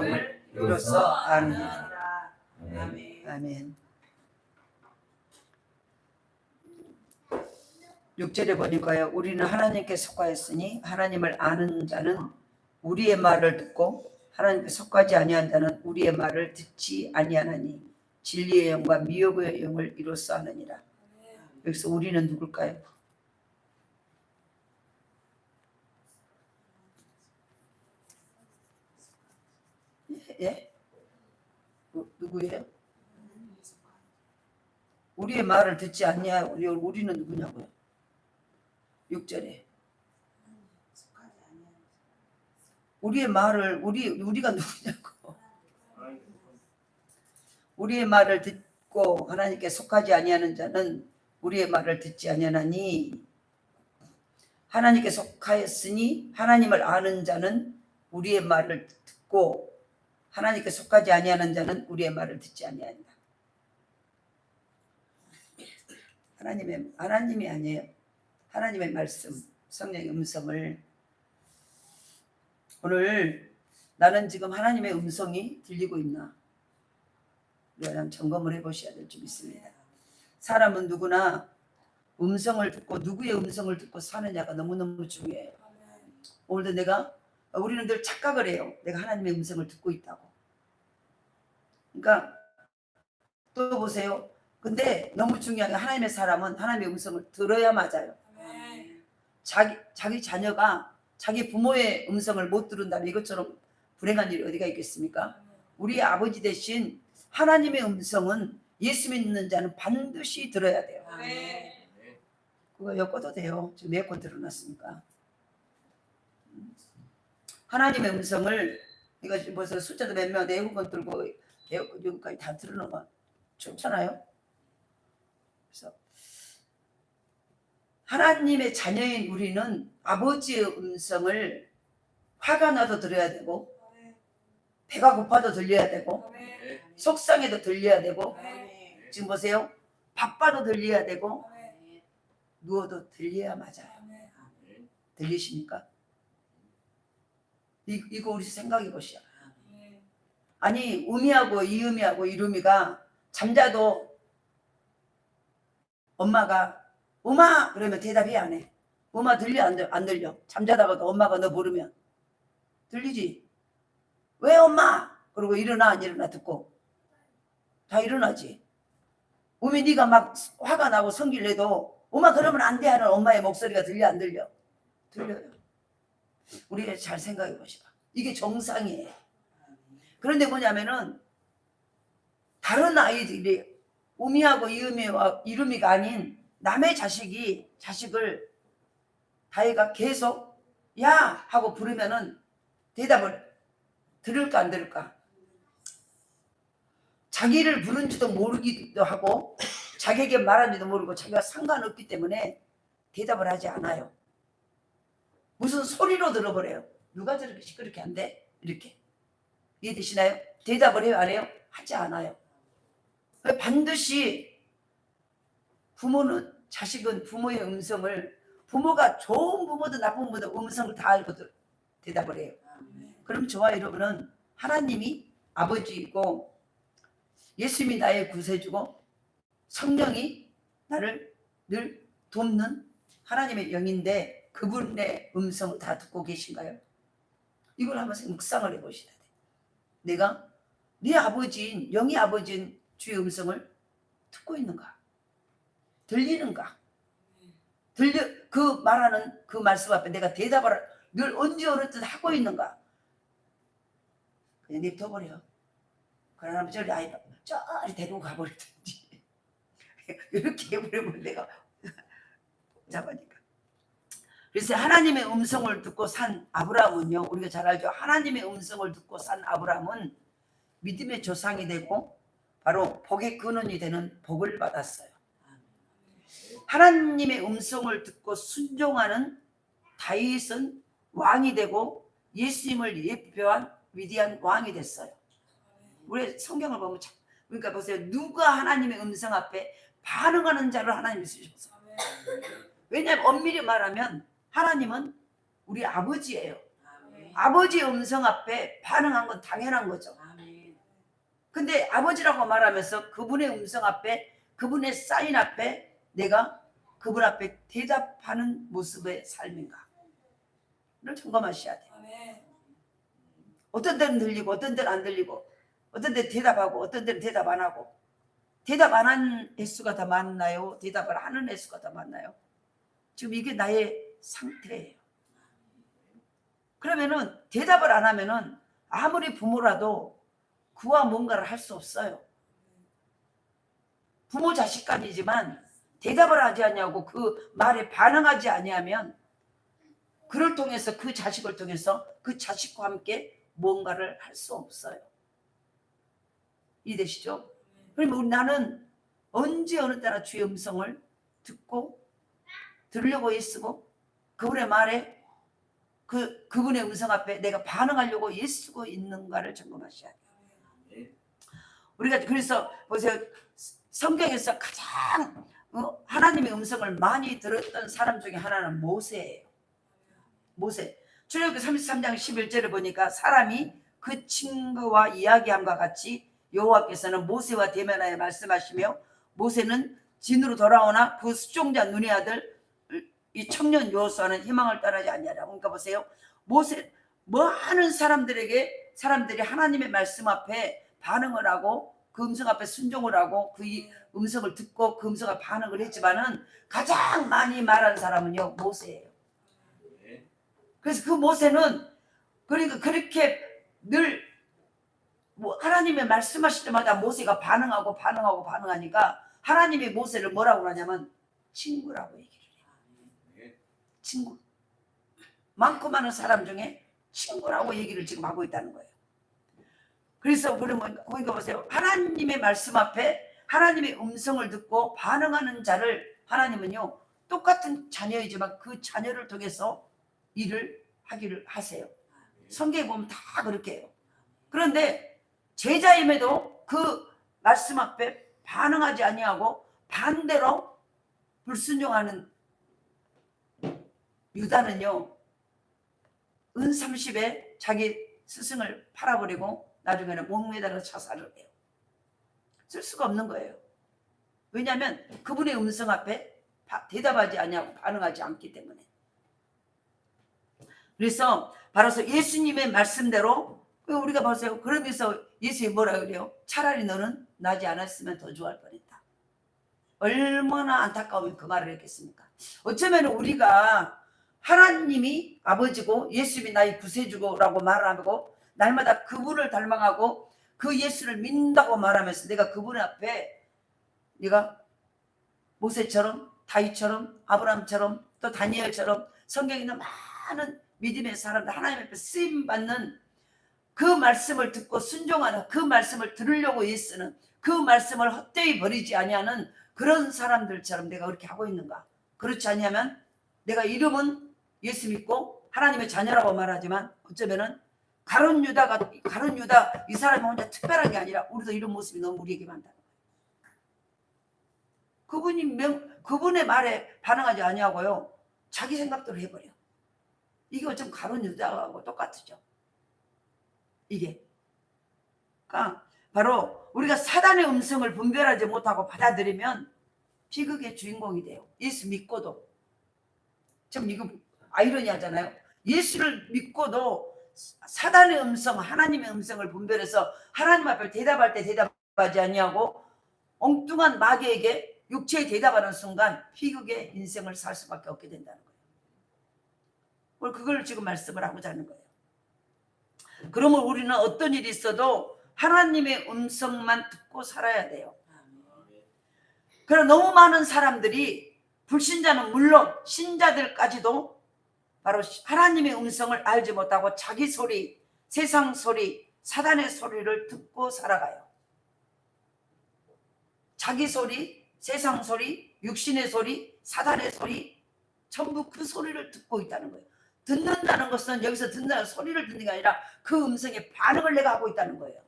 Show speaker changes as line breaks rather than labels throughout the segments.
영을 이로써 아느니라. 아멘. 6절에 보니까요, 우리는 하나님께 속하였으니 하나님을 아는 자는 우리의 말을 듣고 하나님께 속하지 아니한 자는 우리의 말을 듣지 아니하나니 진리의 영과 미혹의 영을 이로써 하느니라. 여기서 우리는 누굴까요? 예? 누구예요? 우리의 말을 듣지 않냐? 우리는 누구냐고요? 6절에 우리의 말을 우리가 누구냐고. 우리의 말을 듣고 하나님께 속하지 아니하는 자는 우리의 말을 듣지 아니하나니 하나님께 속하였으니 하나님을 아는 자는 우리의 말을 듣고 하나님께 속하지 아니하는 자는 우리의 말을 듣지 아니한다. 하나님이 아니에요. 하나님의 말씀, 성령의 음성을 오늘 나는 지금 하나님의 음성이 들리고 있나? 우리가 점검을 해보셔야 될 줄 믿습니다. 사람은 누구나 음성을 듣고 누구의 음성을 듣고 사느냐가 너무너무 중요해요. 오늘도 우리는 늘 착각을 해요. 내가 하나님의 음성을 듣고 있다고. 그러니까 또 보세요. 근데 너무 중요한 게 하나님의 사람은 하나님의 음성을 들어야 맞아요. 자기 자녀가 자기 부모의 음성을 못 들은다면 이것처럼 불행한 일이 어디가 있겠습니까? 우리 아버지 대신 하나님의 음성은 예수 믿는 자는 반드시 들어야 돼요. 그거 엮어도 돼요. 지금 에어컨 들어놨으니까. 하나님의 음성을 이거 벌써 숫자도 몇몇 에어컨 들고 에어컨 여기까지 다 들어놓으면 좋잖아요. 그래서 하나님의 자녀인 우리는 아버지의 음성을 화가 나도 들어야 되고 배가 고파도 들려야 되고 속상해도 들려야 되고 지금 보세요. 바빠도 들려야 되고 누워도 들려야 맞아요. 들리십니까? 이거 우리 생각해 보시죠. 아니 음이하고 이음이하고 이름이가 잠자도 엄마가 엄마 그러면 대답이 안 해. 엄마 들려 안 들려? 잠자다가도 엄마가 너 부르면 들리지? 왜 엄마? 그러고 일어나 안 일어나 듣고 다 일어나지. 음이 네가 막 화가 나고 성질 내도 엄마 그러면 안 돼 하는 엄마의 목소리가 들려 안 들려? 들려요. 우리가 잘 생각해 보시다. 이게 정상이에요. 그런데 뭐냐면은 다른 아이들이 음이하고 이음이와 이름이가 아닌 남의 자식을 다혜가 계속 야 하고 부르면은 대답을 들을까 안 들을까? 자기를 부른지도 모르기도 하고 자기에게 말한지도 모르고 자기가 상관없기 때문에 대답을 하지 않아요. 무슨 소리로 들어버려요. 누가 저렇게 시끄럽게 한대? 이렇게. 이해되시나요? 대답을 해요 안 해요? 하지 않아요. 반드시 자식은 부모의 음성을 부모가 좋은 부모든 나쁜 부모든 음성을 다 알고 대답을 해요. 그럼 저와 여러분은 하나님이 아버지이고 예수님이 나의 구세주고 성령이 나를 늘 돕는 하나님의 영인데 그분의 음성을 다 듣고 계신가요? 이걸 한번 묵상을 해보셔야 돼요. 내가 네 아버지인 영의 아버지인 주의 음성을 듣고 있는가? 들리는가? 그 말하는 그 말씀 앞에 내가 대답을 늘 언제 어느 때 하고 있는가? 그냥 냅둬버려. 그러면 저리 데리고 가버리든지 이렇게 해버리면 내가 잡으니까. 그래서 하나님의 음성을 듣고 산 아브라함은요, 우리가 잘 알죠. 하나님의 음성을 듣고 산 아브라함은 믿음의 조상이 되고 바로 복의 근원이 되는 복을 받았어요. 하나님의 음성을 듣고 순종하는 다윗은 왕이 되고 예수님을 예표한 위대한 왕이 됐어요. 우리 성경을 보면 그러니까 보세요. 누가 하나님의 음성 앞에 반응하는 자를 하나님이 쓰셨어요. 왜냐하면 엄밀히 말하면 하나님은 우리 아버지예요. 아버지의 음성 앞에 반응한 건 당연한 거죠. 근데 아버지라고 말하면서 그분의 음성 앞에, 그분의 사인 앞에 내가 그분 앞에 대답하는 모습의 삶인가 를 점검하셔야 돼요. 어떤 때는 들리고 어떤 때는 안 들리고, 어떤 때는 대답하고 어떤 때는 대답 안 하고. 대답 안 하는 횟수가 더 많나요? 대답을 하는 횟수가 더 많나요? 지금 이게 나의 상태예요. 그러면은 대답을 안 하면은 아무리 부모라도 그와 뭔가를 할 수 없어요. 부모 자식간이지만 대답을 하지 않냐고 그 말에 반응하지 아니하면 그를 통해서, 그 자식을 통해서 그 자식과 함께 뭔가를 할 수 없어요. 이해되시죠? 그러면 나는 언제 어느 때나 주의 음성을 듣고 들으려고 애쓰고 그분의 말에 그분의 음성 앞에 내가 반응하려고 애쓰고 있는가를 점검하셔야 돼요. 우리가 그래서 보세요. 성경에서 가장 하나님의 음성을 많이 들었던 사람 중에 하나는 모세예요. 모세. 출애굽기 33장 11절을 보니까 사람이 그 친구와 이야기함과 같이 여호와께서는 모세와 대면하여 말씀하시며 모세는 진으로 돌아오나 그 수종자 눈의 아들 이 청년 여호수아는 희망을 떠나지 않냐라. 그러니까 보세요. 모세 많은 사람들이 하나님의 말씀 앞에 반응을 하고 그 음성 앞에 순종을 하고 그 음성을 듣고 그 음성에 반응을 했지만은 가장 많이 말한 사람은요 모세예요. 그래서 그 모세는 그러니까 그렇게 늘 하나님의 말씀하실 때마다 모세가 반응하니까 하나님이 모세를 뭐라고 하냐면 친구라고 얘기를 해요. 친구. 많고 많은 사람 중에 친구라고 얘기를 지금 하고 있다는 거예요. 그래서 그러니까 보세요. 하나님의 말씀 앞에 하나님의 음성을 듣고 반응하는 자를 하나님은요 똑같은 자녀이지만 그 자녀를 통해서 일을 하기를 하세요. 성경에 보면 다 그렇게 해요. 그런데 제자임에도 그 말씀 앞에 반응하지 아니하고 반대로 불순종하는 유다는요 은 30에 자기 스승을 팔아버리고 나중에는 목매달아 자살을 해요. 쓸 수가 없는 거예요. 왜냐하면 그분의 음성 앞에 대답하지 아니하고 반응하지 않기 때문에. 그래서 바로 예수님의 말씀대로 우리가 보세요. 그러면서 예수님이 뭐라 그래요? 차라리 너는 나지 않았으면 더 좋아할 뻔했다. 얼마나 안타까우면 그 말을 했겠습니까? 어쩌면 우리가 하나님이 아버지고 예수님이 나의 구세주라고 말하고 날마다 그분을 닮아가고 그 예수를 믿는다고 말하면서 내가 그분 앞에 네가 모세처럼 다윗처럼 아브라함처럼 또 다니엘처럼 성경에 있는 많은 믿음의 사람들 하나님 앞에 쓰임받는 그 말씀을 듣고 순종하는 그 말씀을 들으려고 애쓰는 그 말씀을 헛되이 버리지 아니하는 그런 사람들처럼 내가 그렇게 하고 있는가? 그렇지 않냐면 내가 이름은 예수 믿고 하나님의 자녀라고 말하지만 어쩌면은 가룟 유다 이 사람이 혼자 특별한 게 아니라 우리도 이런 모습이 너무 우리에게 많다. 그분의 말에 반응하지 아니하고요 자기 생각대로 해버려. 이게 어쩜 가룟 유다하고 똑같죠. 이게 그러니까 바로 우리가 사단의 음성을 분별하지 못하고 받아들이면 비극의 주인공이 돼요. 예수 믿고도. 참 이거 아이러니하잖아요. 예수를 믿고도 사단의 음성, 하나님의 음성을 분별해서 하나님 앞에 대답할 때 대답하지 아니하고 엉뚱한 마귀에게 육체에 대답하는 순간 비극의 인생을 살 수밖에 없게 된다는 거예요. 그걸 지금 말씀을 하고자 하는 거예요. 그러면 우리는 어떤 일이 있어도 하나님의 음성만 듣고 살아야 돼요. 그러나 너무 많은 사람들이 불신자는 물론 신자들까지도 바로 하나님의 음성을 알지 못하고 자기 소리, 세상 소리, 사단의 소리를 듣고 살아가요. 자기 소리, 세상 소리, 육신의 소리, 사단의 소리 전부 그 소리를 듣고 있다는 거예요. 듣는다는 것은 여기서 듣는다는 소리를 듣는 게 아니라 그 음성에 반응을 내가 하고 있다는 거예요.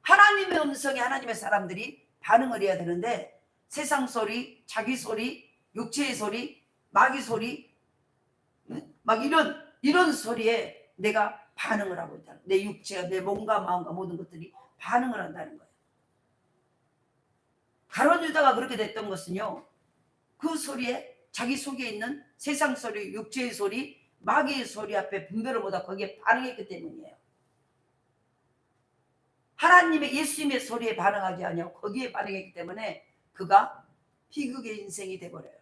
하나님의 음성에 하나님의 사람들이 반응을 해야 되는데 세상 소리, 자기 소리, 육체의 소리, 마귀 소리 막 이런 이런 소리에 내가 반응을 하고 있다. 내 육체가, 내 몸과 마음과 모든 것들이 반응을 한다는 거예요. 가룟 유다가 그렇게 됐던 것은요, 그 소리에 자기 속에 있는 세상 소리, 육체의 소리, 마귀의 소리 앞에 분별을 못하고 거기에 반응했기 때문이에요. 하나님의 예수님의 소리에 반응하지 않냐고 거기에 반응했기 때문에 그가 비극의 인생이 돼버려요.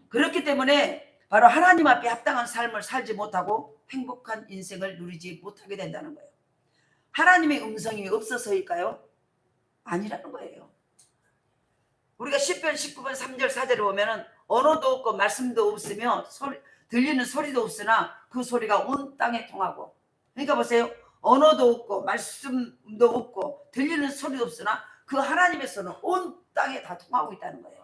그렇기 때문에 바로 하나님 앞에 합당한 삶을 살지 못하고 행복한 인생을 누리지 못하게 된다는 거예요. 하나님의 음성이 없어서일까요? 아니라는 거예요. 우리가 10편 19편 3절 4절에 보면은 언어도 없고 말씀도 없으며 들리는 소리도 없으나 그 소리가 온 땅에 통하고, 그러니까 보세요. 언어도 없고 말씀도 없고 들리는 소리도 없으나 그 하나님의 손은 온 땅에 다 통하고 있다는 거예요.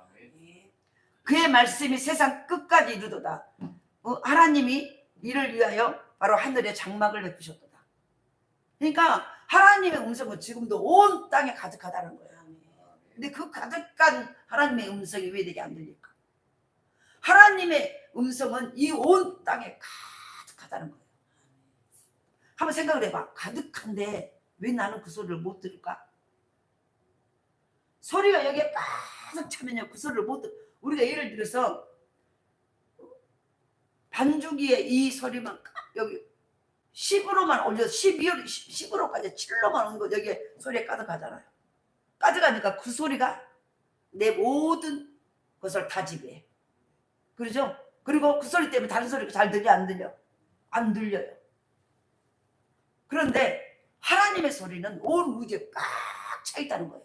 그의 말씀이 세상 끝까지 이르도다. 하나님이 이를 위하여 바로 하늘에 장막을 베푸셨도다. 그러니까 하나님의 음성은 지금도 온 땅에 가득하다는 거예요. 근데 그 가득한 하나님의 음성이 왜 내게 안 들릴까? 하나님의 음성은 이 온 땅에 가득하다는 거예요. 한번 생각을 해봐. 가득한데 왜 나는 그 소리를 못 들을까? 소리가 여기에 가득 차면요, 그 소리를 못 들. 우리가 예를 들어서 반주기에 이 소리만 여기 10으로만 올려서 10으로까지 7로만 온 거 여기에 소리에 가득하잖아요. 가득하니까 그 소리가 내 모든 것을 다 지배해. 그러죠? 그리고 그 소리 때문에 다른 소리가 잘 들려 안 들려? 안 들려요. 그런데 하나님의 소리는 온 우주에 꽉 차 있다는 거예요.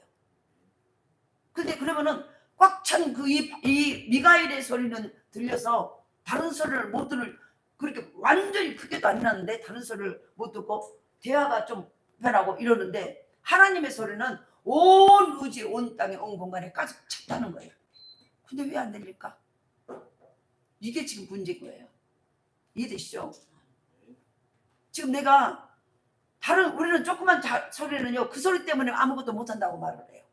근데 그러면은 꽉 찬 그 이 미가엘의 소리는 들려서 다른 소리를 못 들을, 그렇게 완전히 크게도 안 나는데 다른 소리를 못 듣고 대화가 좀 변하고 이러는데 하나님의 소리는 온 우주에 온 땅에 온 공간에 가득 찼다는 거예요. 근데 왜 안 들릴까? 이게 지금 문제인 거예요. 이해되시죠? 지금 내가 우리는 조그만 소리는요, 그 소리 때문에 아무것도 못한다고 말을 해요.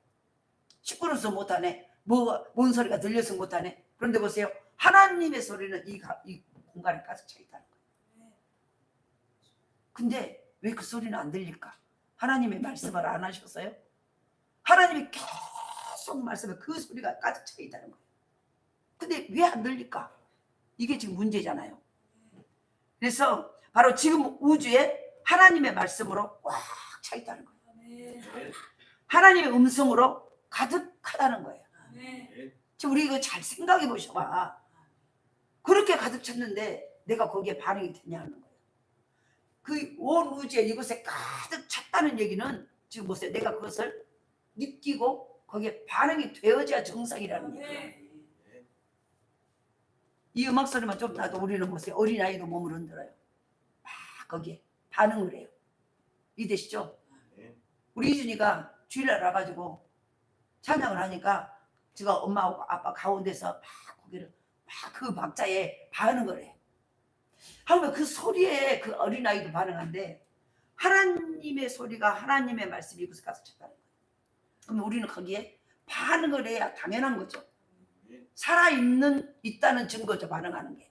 시끄러워서 못하네, 뭔 소리가 들려서 못하네. 그런데 보세요, 하나님의 소리는 이 공간에 가득 차 있다는 거예요. 근데 왜 그 소리는 안 들릴까? 하나님의 말씀을 안 하셨어요? 하나님이 계속 말씀에 그 소리가 가득 차 있다는 거예요. 근데 왜 안 들릴까? 이게 지금 문제잖아요. 그래서 바로 지금 우주에 하나님의 말씀으로 꽉 차 있다는 거예요. 하나님의 음성으로 가득하다는 거예요. 지금 우리 이거 잘 생각해 보셔봐. 그렇게 가득 찼는데 내가 거기에 반응이 되냐는 거예요. 그 온 우주에 이곳에 가득 찼다는 얘기는 지금 보세요. 내가 그것을 느끼고 거기에 반응이 되어져야 정상이라는 얘기예요. 이 음악 소리만 좀 나도 우리는 보세요. 어린아이도 몸을 흔들어요. 막 거기에 반응을 해요. 이해되시죠? 우리 이준이가 주일날 와가지고 찬양을 하니까 제가 엄마하고 아빠 가운데서 막 고개를 막 그 박자에 반응을 해. 하면 그 소리에 그 어린아이도 반응한데 하나님의 소리가, 하나님의 말씀이 이곳에 가득 찼다는 거예요. 그러면 우리는 거기에 반응을 해야 당연한 거죠. 있다는 증거죠. 반응하는 게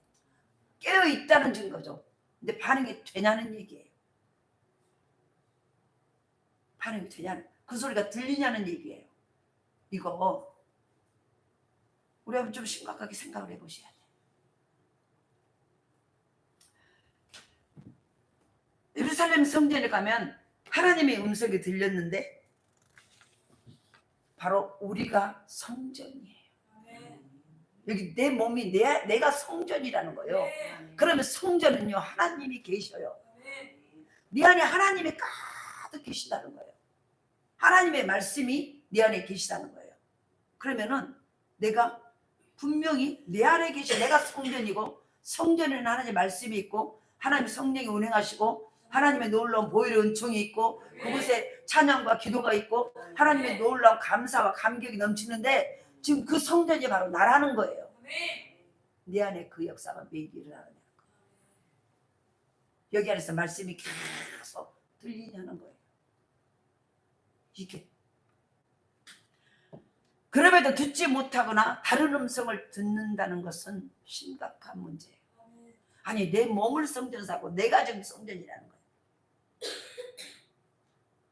깨어있다는 증거죠. 근데 반응이 되냐는 얘기예요. 반응이 되냐는, 그 소리가 들리냐는 얘기예요. 이거 우리 한번 좀 심각하게 생각을 해보셔야 돼요. 예루살렘 성전에 가면 하나님의 음성이 들렸는데 바로 우리가 성전이에요. 여기 내 몸이 내가 성전이라는 거예요. 그러면 성전은요, 하나님이 계셔요. 네 안에 하나님이 가득 계시다는 거예요. 하나님의 말씀이 네 안에 계시다는 거예요. 그러면은 내가 분명히 내 안에 계신, 내가 성전이고, 성전에는 하나님의 말씀이 있고 하나님 성령이 운행하시고 하나님의 놀라운 보혈의 은총이 있고 그곳에 찬양과 기도가 있고 하나님의 놀라운 감사와 감격이 넘치는데 지금 그 성전이 바로 나라는 거예요. 네 안에 그 역사가 매일 일어나는 거예요. 여기 안에서 말씀이 계속 들리냐는 거예요. 이게 그럼에도 듣지 못하거나 다른 음성을 듣는다는 것은 심각한 문제예요. 아니 내 몸을 성전 삼고 내가 지금 성전이라는 거예요.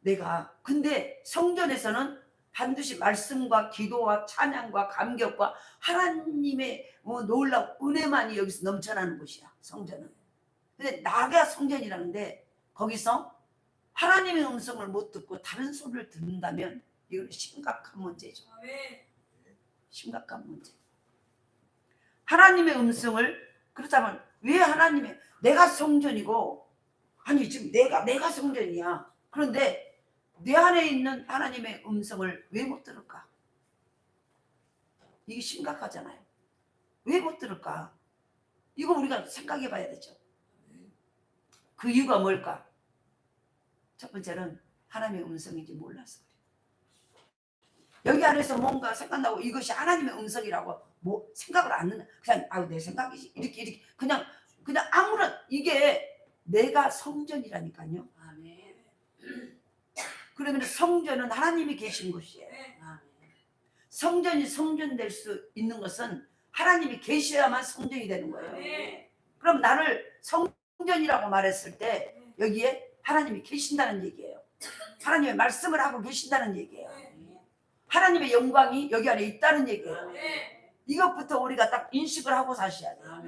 내가. 근데 성전에서는 반드시 말씀과 기도와 찬양과 감격과 하나님의 놀라운 은혜만이 여기서 넘쳐나는 곳이야, 성전은. 근데 나가 성전이라는데 거기서 하나님의 음성을 못 듣고 다른 소리를 듣는다면 이건 심각한 문제죠. 심각한 문제. 하나님의 음성을, 그렇다면 왜 하나님의, 내가 성전이고, 아니 지금 내가 성전이야. 그런데 내 안에 있는 하나님의 음성을 왜 못 들을까? 이게 심각하잖아요. 왜 못 들을까? 이거 우리가 생각해 봐야 되죠. 그 이유가 뭘까? 첫 번째는 하나님의 음성인지 몰라서 그래요. 여기 안에서 뭔가 생각나고 이것이 하나님의 음성이라고 뭐 생각을 안 하는, 그냥 아유 내 생각이지 이렇게 그냥 아무런, 이게 내가 성전이라니까요. 그러면 성전은 하나님이 계신 곳이에요. 성전이 성전될 수 있는 것은 하나님이 계셔야만 성전이 되는 거예요. 그럼 나를 성전이라고 말했을 때 여기에 하나님이 계신다는 얘기예요. 하나님의 말씀을 하고 계신다는 얘기예요. 하나님의 영광이 여기 안에 있다는 얘기예요. 이것부터 우리가 딱 인식을 하고 사셔야 돼요.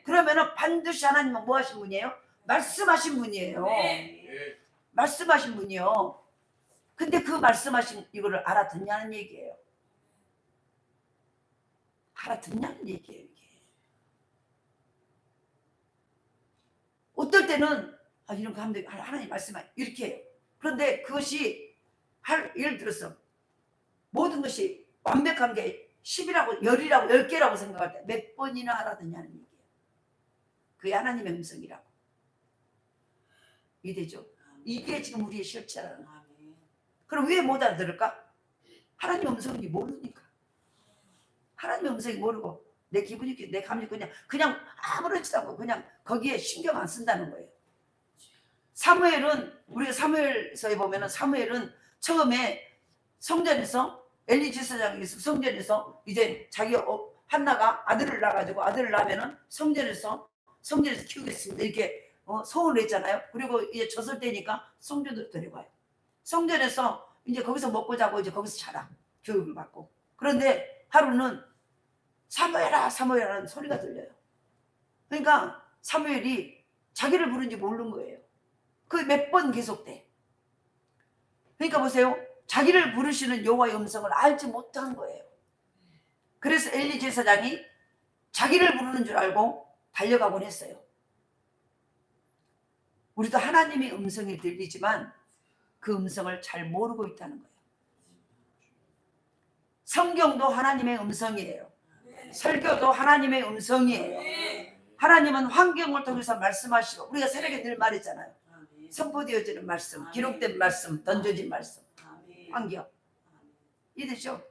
그러면은 반드시 하나님은 뭐 하신 분이에요? 말씀하신 분이에요. 말씀하신 분이요. 근데 그 말씀하신 이거를 알아듣냐는 얘기예요. 알아듣냐는 얘기예요. 이게. 어떨 때는 이런 거 하면 하나님 말씀하 이렇게 해요. 그런데 그것이 예를 들어서 모든 것이 완벽한 게 10이라고 10이라고 10개라고 생각할 때 몇 번이나 알아듣냐는 얘기예요. 그게 하나님의 음성이라고. 이해되죠? 이게 지금 우리의 실체라는 거예요. 그럼 왜 못 알아들을까? 하나님의 음성인지 모르니까. 하나님의 음성이 모르고 내 기분이, 내 감정이 그냥 아무렇지도 않고 그냥 거기에 신경 안 쓴다는 거예요. 사무엘은, 우리가 사무엘서에 보면은 사무엘은 처음에 성전에서 엘리 제사장이 성전에서 이제 자기 한나가 아들을 낳아가지고 아들을 낳으면은 성전에서 키우겠습니다 이렇게 소원을 했잖아요. 그리고 이제 젖을 때니까 성전으로 데려가요. 성전에서 이제 거기서 먹고 자고 이제 거기서 자라, 교육을 받고. 그런데 하루는 사무엘아 사무엘아라는 소리가 들려요. 그러니까 사무엘이 자기를 부른지 모르는 거예요. 그 몇 번 계속돼. 그러니까 보세요. 자기를 부르시는 여호와의 음성을 알지 못한 거예요. 그래서 엘리 제사장이 자기를 부르는 줄 알고 달려가곤 했어요. 우리도 하나님의 음성이 들리지만 그 음성을 잘 모르고 있다는 거예요. 성경도 하나님의 음성이에요. 설교도 하나님의 음성이에요. 하나님은 환경을 통해서 말씀하시고, 우리가 새벽에 늘 말했잖아요. 선포되어지는 말씀, 기록된 말씀, 던져진 말씀, 환경. 이해되죠?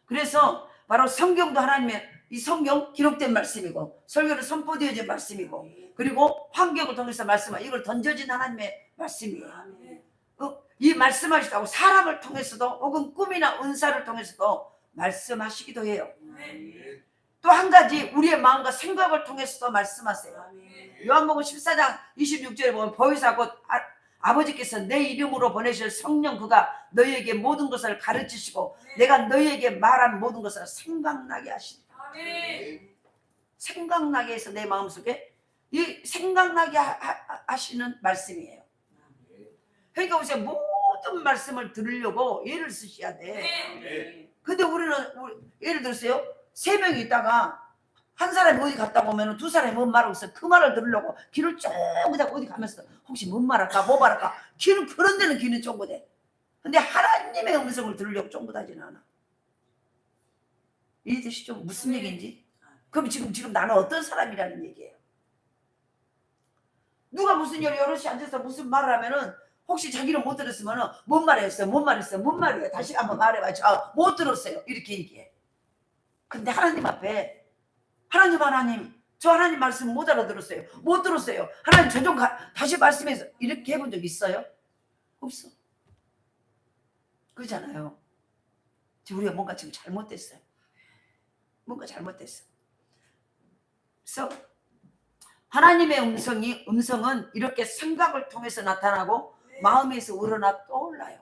그래서 바로 성경도 하나님의, 이 성경 기록된 말씀이고, 설교는 선포되어진 말씀이고, 그리고 환경을 통해서 말씀하고, 이걸 던져진 하나님의 말씀이에요. 이 말씀하시다고 사람을 통해서도 혹은 꿈이나 은사를 통해서도 말씀하시기도 해요. 또 한 가지 우리의 마음과 생각을 통해서도 말씀하세요. 요한복음 14장 26절에 보면 보혜사 곧 아버지께서 내 이름으로 보내실 성령 그가 너희에게 모든 것을 가르치시고 내가 너희에게 말한 모든 것을 생각나게 하시리라. 생각나게 해서 내 마음속에 이 생각나게 하시는 말씀이에요. 그러니까 우리가 모든 말씀을 들으려고 예를 쓰셔야 돼. 근데 우리는 예를 들었어요. 3명이 있다가 한 사람이 어디 갔다 보면 두 사람이 뭔 말하고 있어. 그 말을 들으려고 길을 쭉 어디 가면서 혹시 뭔 말할까 뭐 말할까. 길은 그런 데는 귀는 쫑긋해. 근데 하나님의 음성을 들으려고 쫑긋하지는 않아. 이해되시죠? 무슨 얘기인지? 그럼 지금 나는 어떤 사람이라는 얘기예요. 누가 무슨 여럿이 앉아서 무슨 말을 하면은 혹시 자기는 못 들었으면은 뭔 말했어요? 뭔 말이에요? 다시 한번 말해봐. 못 들었어요. 이렇게 얘기해. 근데 하나님 앞에 하나님 저 하나님 말씀 못 알아들었어요. 못 들었어요. 하나님 저 좀 다시 말씀해서 이렇게 해본 적 있어요? 없어. 그러잖아요. 우리가 뭔가 지금 잘못됐어요. 뭔가 잘못됐어. 그래서 하나님의 음성은 이렇게 생각을 통해서 나타나고 마음에서 우러나 떠올라요.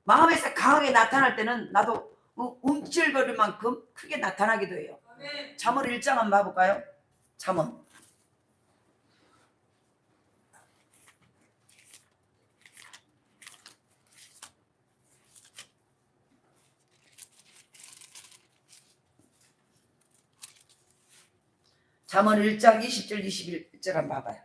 마음에서 강하게 나타날 때는 나도 움찔거릴 만큼 크게 나타나기도 해요. 잠언 1장 한번 봐볼까요? 잠언 1장 20절 21절 한번 봐봐요.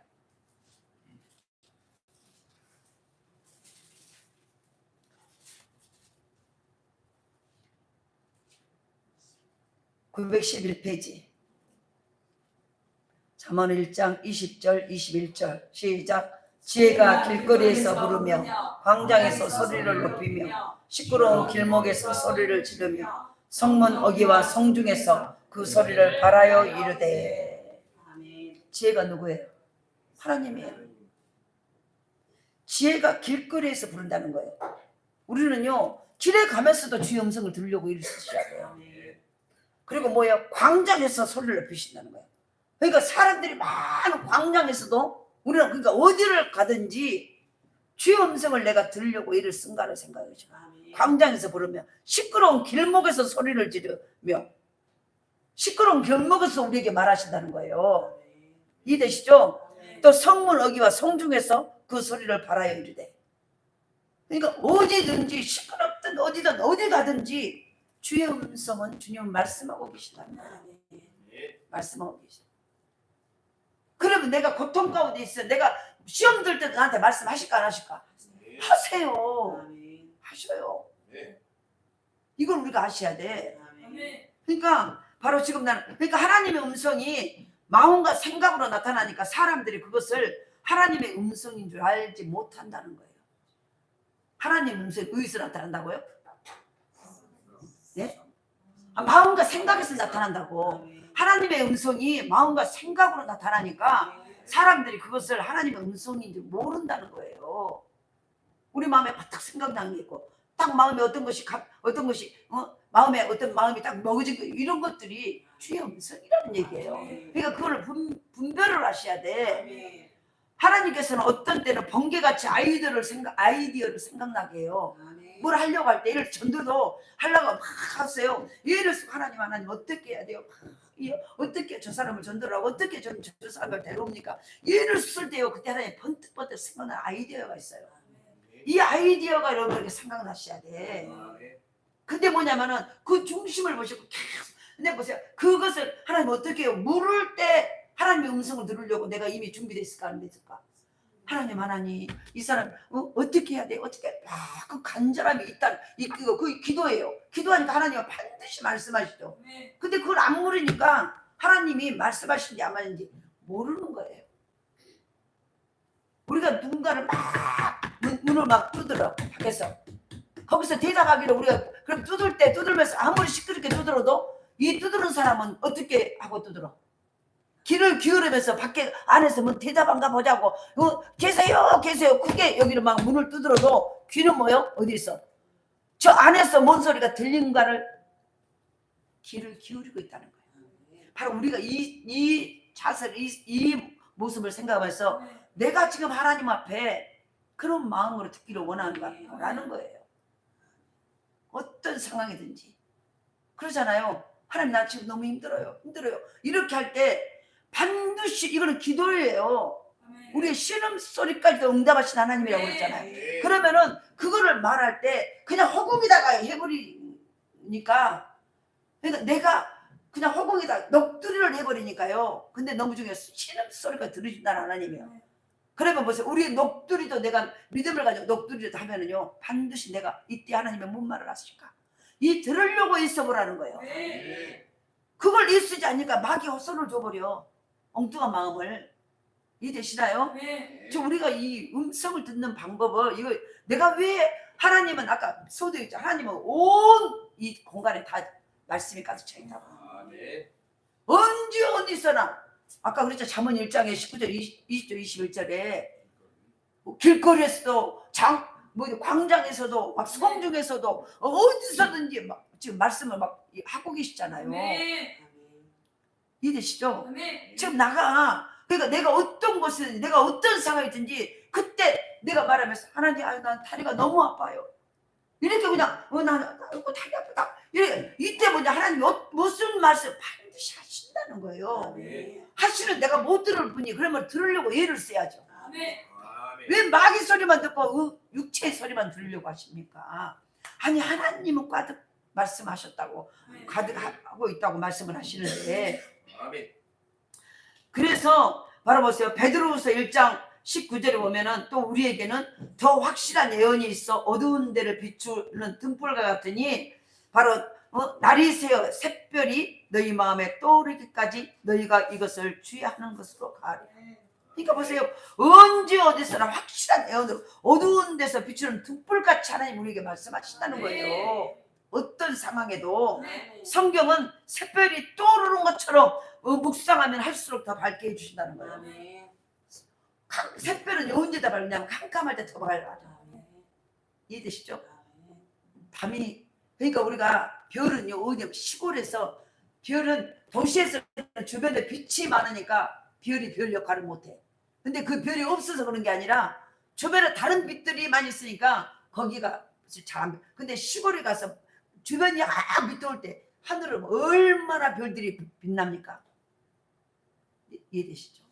(911페이지) 잠언 1장 20절 21절 시작. 지혜가 길거리에서 부르며 광장에서 소리를 높이며 시끄러운 길목에서 소리를 지르며 성문 어귀와 성중에서 그 소리를 발하여 이르되. 지혜가 누구예요? 하나님이에요. 지혜가 길거리에서 부른다는 거예요. 우리는요 길에 가면서도 주의 음성을 들으려고 일으키셔야 돼요. 그리고 뭐예요? 광장에서 소리를 높이신다는 거예요. 그러니까 사람들이 많은 광장에서도 우리는 그러니까 어디를 가든지 주의 음성을 내가 들으려고 일을 쓴가를 생각하죠. 광장에서 부르며 시끄러운 길목에서 소리를 지르며 시끄러운 길목에서 우리에게 말하신다는 거예요. 이해되시죠? 또 성문 어귀와 성중에서 그 소리를 발하여 이르되. 그러니까 어디든지 시끄럽든 어디든 어디 가든지 주의 음성은 주님은 말씀하고 계시다는 거예요. 말씀하고 계시다. 그러면 내가 고통 가운데 있어. 내가 시험 들 때도 나한테 말씀하실까 안 하실까? 하세요. 하셔요. 이걸 우리가 아셔야 돼. 그러니까 바로 지금 나는 그러니까 하나님의 음성이 마음과 생각으로 나타나니까 사람들이 그것을 하나님의 음성인 줄 알지 못한다는 거예요. 하나님의 음성이 어디서 나타난다고요? 네? 마음과 생각에서 나타난다고. 하나님의 음성이 마음과 생각으로 나타나니까 사람들이 그것을 하나님의 음성인 줄 모른다는 거예요. 우리 마음에 딱 생각나는 게 있고 딱 마음에 어떤 것이 마음에 어떤 마음이 딱 먹어진 거 이런 것들이 주의 음성이라는 얘기예요. 그러니까 그걸 분별을 하셔야 돼. 하나님께서는 어떤 때는 번개같이 아이디어를 생각나게 해요. 뭘 하려고 할 때 얘를 전도도 하려고 막 하세요. 예를 들어서 하나님 어떻게 해야 돼요? 어떻게 저 사람을 전도를 하고 어떻게 저 사람을 데려옵니까? 예를 쓸 때요. 그때 하나님 번뜩번뜩 생각나는 아이디어가 있어요. 이 아이디어가 여러분에게 생각나셔야 돼. 근데 뭐냐면은 그 중심을 보시고 계속 근데 보세요. 그것을 하나님 어떻게 해요? 물을 때 하나님의 음성을 들으려고 내가 이미 준비되어 있을까 안 됐을까? 하나님 이 사람 어떻게 해야 돼? 어떻게 그 간절함이 있다. 그 기도예요. 기도하니까 하나님은 반드시 말씀하시죠. 근데 그걸 안 물으니까 하나님이 말씀하시는지 안 하는지 모르는 거예요. 우리가 누군가를 막 문을 막 두드려 밖에서 거기서 대답하기를 우리가 그럼 두들면서 아무리 시끄럽게 두드려도 이 두드는 사람은 어떻게 하고 두드려? 귀를 기울이면서 밖에 안에서 뭐 대답한가 보자고 계세요 크게 여기를 막 문을 두드려도 귀는 뭐요? 어디 있어? 저 안에서 뭔 소리가 들리는가를 귀를 기울이고 있다는 거예요. 바로 우리가 이 자세를 이 모습을 생각하면서 내가 지금 하나님 앞에 그런 마음으로 듣기를 원하는가라는 거예요. 어떤 상황이든지 그러잖아요. 하나님 나 지금 너무 힘들어요. 이렇게 할 때 반드시 이거는 기도예요. 우리의 신음소리까지도 응답하신 하나님이라고 그랬잖아요. 그러면은 그거를 말할 때 그냥 허공에다가 해버리니까 그러니까 내가 그냥 허공에다 넋두리를 해버리니까요. 근데 너무 중요해요. 신음소리가 들으신다는 하나님이에요. 그러면 보세요. 우리의 넋두리도 내가 믿음을 가지고 넋두리를 하면은요 반드시 내가 이때 하나님의 뭔 말을 하실까 이 들으려고 있어 보라는 거예요. 그걸 일쓰지 않으니까 마귀 헛소리를 줘버려. 엉뚱한 마음을. 이해되시나요? 저 우리가 이 음성을 듣는 방법을 이거 내가 왜 하나님은 아까 소도에 있죠. 하나님은 온 이 공간에 다 말씀이 가득 차 있다고. 언제 어디서나 아까 그랬죠. 잠언 1장에 19절 20절 21절에 길거리에서도 광장에서도 막 성중에서도 어디서든지 막 지금 말씀을 막 하고 계시잖아요. 이해되시죠?
아멘.
지금 나가. 그러니까 내가 어떤 곳에 내가 어떤 상황이 든지 그때 내가 말하면서 하나님, 아유 난 다리가 너무 아파요. 이렇게 그냥 난 다리 아프다. 이때 뭐냐, 하나님이 무슨 말씀 반드시 하신다는 거예요.
아멘.
하시는 내가 못 들을 뿐이, 그러면 들으려고 예를 써야죠.
아멘.
왜 마귀 소리만 듣고 육체의 소리만 들으려고 하십니까? 아니 하나님은 가득 말씀하셨다고, 가득하고 있다고 말씀을 하시는데,
아멘.
그래서 바로 보세요. 베드로후서 1장 19절에 보면은 또 우리에게는 더 확실한 예언이 있어 어두운 데를 비추는 등불과 같으니 바로 날이 새어 샛별이 너희 마음에 떠오르기까지 너희가 이것을 주의하는 것으로 가리. 그러니까 보세요. 언제 어디서나 확실한 예언으로 어두운 데서 비추는 등불같이 하나님 우리에게 말씀하신다는 거예요. 어떤 상황에도 성경은 샛별이 떠오르는 것처럼 묵상하면 할수록 더 밝게 해주신다는 거예요. 샛별은 언제 다 밝냐면 깜깜할 때 더 밝아요. 이해되시죠? 밤이, 그러니까 우리가 별은요, 어디 시골에서, 별은 도시에서 주변에 빛이 많으니까 별이 별 역할을 못해. 근데 그 별이 없어서 그런 게 아니라 주변에 다른 빛들이 많이 있으니까 거기가 잘 안, 근데 시골에 가서 주변이 빛 돌 때 하늘은 얼마나 별들이 빛납니까? 이해되시죠?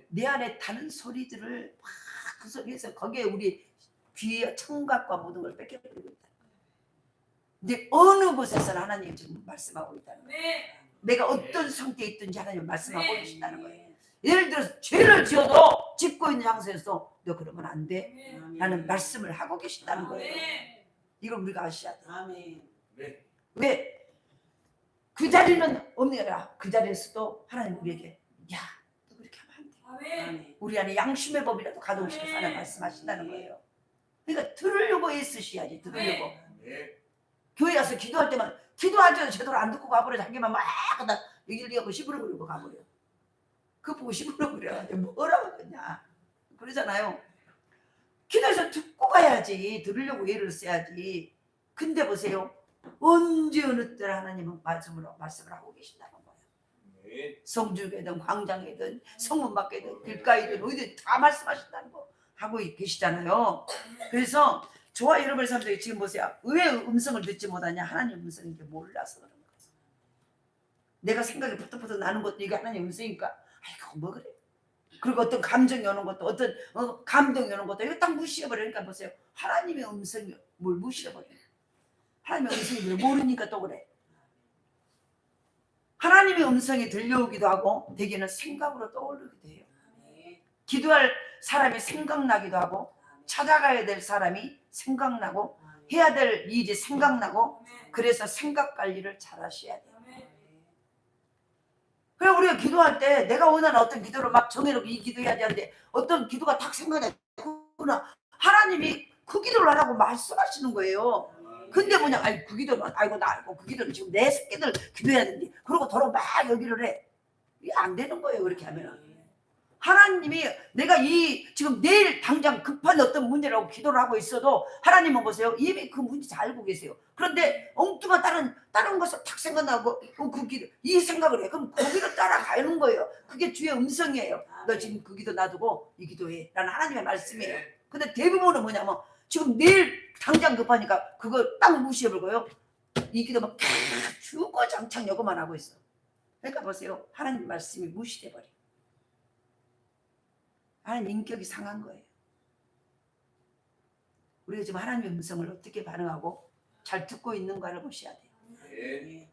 내 안에 다른 소리들을 막 그 소리에서 거기에 우리 귀의 청각과 모든 걸 뺏겨버리고 있다. 근데 어느 곳에서는 하나님 지금 말씀하고 있다는 거예요. 내가 어떤 상태에 있든지 하나님 말씀하고 계신다는 거예요. 예를 들어서 죄를 지어도 짓고 있는 장소에서 너 그러면 안 돼 라는 말씀을 하고 계신다는 거예요. 이걸 우리가 아셔야 돼요. 왜? 그 자리는 없는 게 아니라 그 자리에서도 하나님 우리에게 야, 너 그렇게 하면 안 돼. 우리 안에 양심의 법이라도 가져오시면서 하나님 말씀하신다는 거예요. 그러니까 들으려고 애쓰셔야지. 들으려고. 교회 와서 기도할 때만 기도할 때도 제대로 안 듣고 가버려. 자기만 막 얘기하고 시부르고 가버려. 그거 보고 시부르고려. 뭐라고 그러냐. 그러잖아요. 기도해서 듣고 가야지. 들으려고 예를 써야지. 근데 보세요. 언제 어느 때 하나님은 말씀을 하고 계신다는 거예요. 성중이든 광장이든 성문 밖이든 길가이든 어디든 다 말씀하신다는 거 하고 계시잖아요. 그래서 저와 여러분의 사람들이 지금 보세요. 왜 음성을 듣지 못하냐? 하나님 음성인지 몰라서 그런 거예요. 내가 생각이 부터 나는 것도 이게 하나님 음성이니까 아이고 뭐 그래. 그리고 어떤 감정이 오는 것도 어떤 감동이 오는 것도 이거 딱 무시해버리니까 보세요. 하나님의 음성이 뭘 무시해버려요. 하나님의 음성이 모르니까 또 그래. 하나님의 음성이 들려오기도 하고 대개는 생각으로 떠오르기도 해요. 기도할 사람이 생각나기도 하고 찾아가야 될 사람이 생각나고 해야 될 일이 생각나고 그래서 생각 관리를 잘 하셔야 돼요. 그래 우리가 기도할 때 내가 원하는 어떤 기도를 막 정해놓고 이 기도해야지 하는데 어떤 기도가 딱 생각나구나. 하나님이 그 기도를 하라고 말씀하시는 거예요. 근데 뭐냐, 아이 그 기도는 아이고 나 알고 그 기도는 지금 내 새끼들 기도해야 되는데 그러고 더러 막 여기를 해. 이게 안 되는 거예요. 그렇게 하면은 하나님이 내가 이 지금 내일 당장 급한 어떤 문제라고 기도를 하고 있어도 하나님은 보세요. 이미 그 문제 잘 알고 계세요. 그런데 엉뚱한 다른 것을 탁 생각나고 그 기도 이 생각을 해. 그럼 거기로 따라가는 거예요. 그게 주의 음성이에요. 너 지금 그 기도 놔두고 이 기도해 라는 하나님의 말씀이에요. 근데 대부분은 뭐냐면 지금 내일 당장 급하니까 그거 딱 무시해버리고요. 이 기도 막 주거장창 요거만 하고 있어. 그러니까 보세요. 하나님 말씀이 무시돼버려. 하나님 인격이 상한 거예요. 우리가 지금 하나님의 음성을 어떻게 반응하고 잘 듣고 있는가를 보셔야 돼요.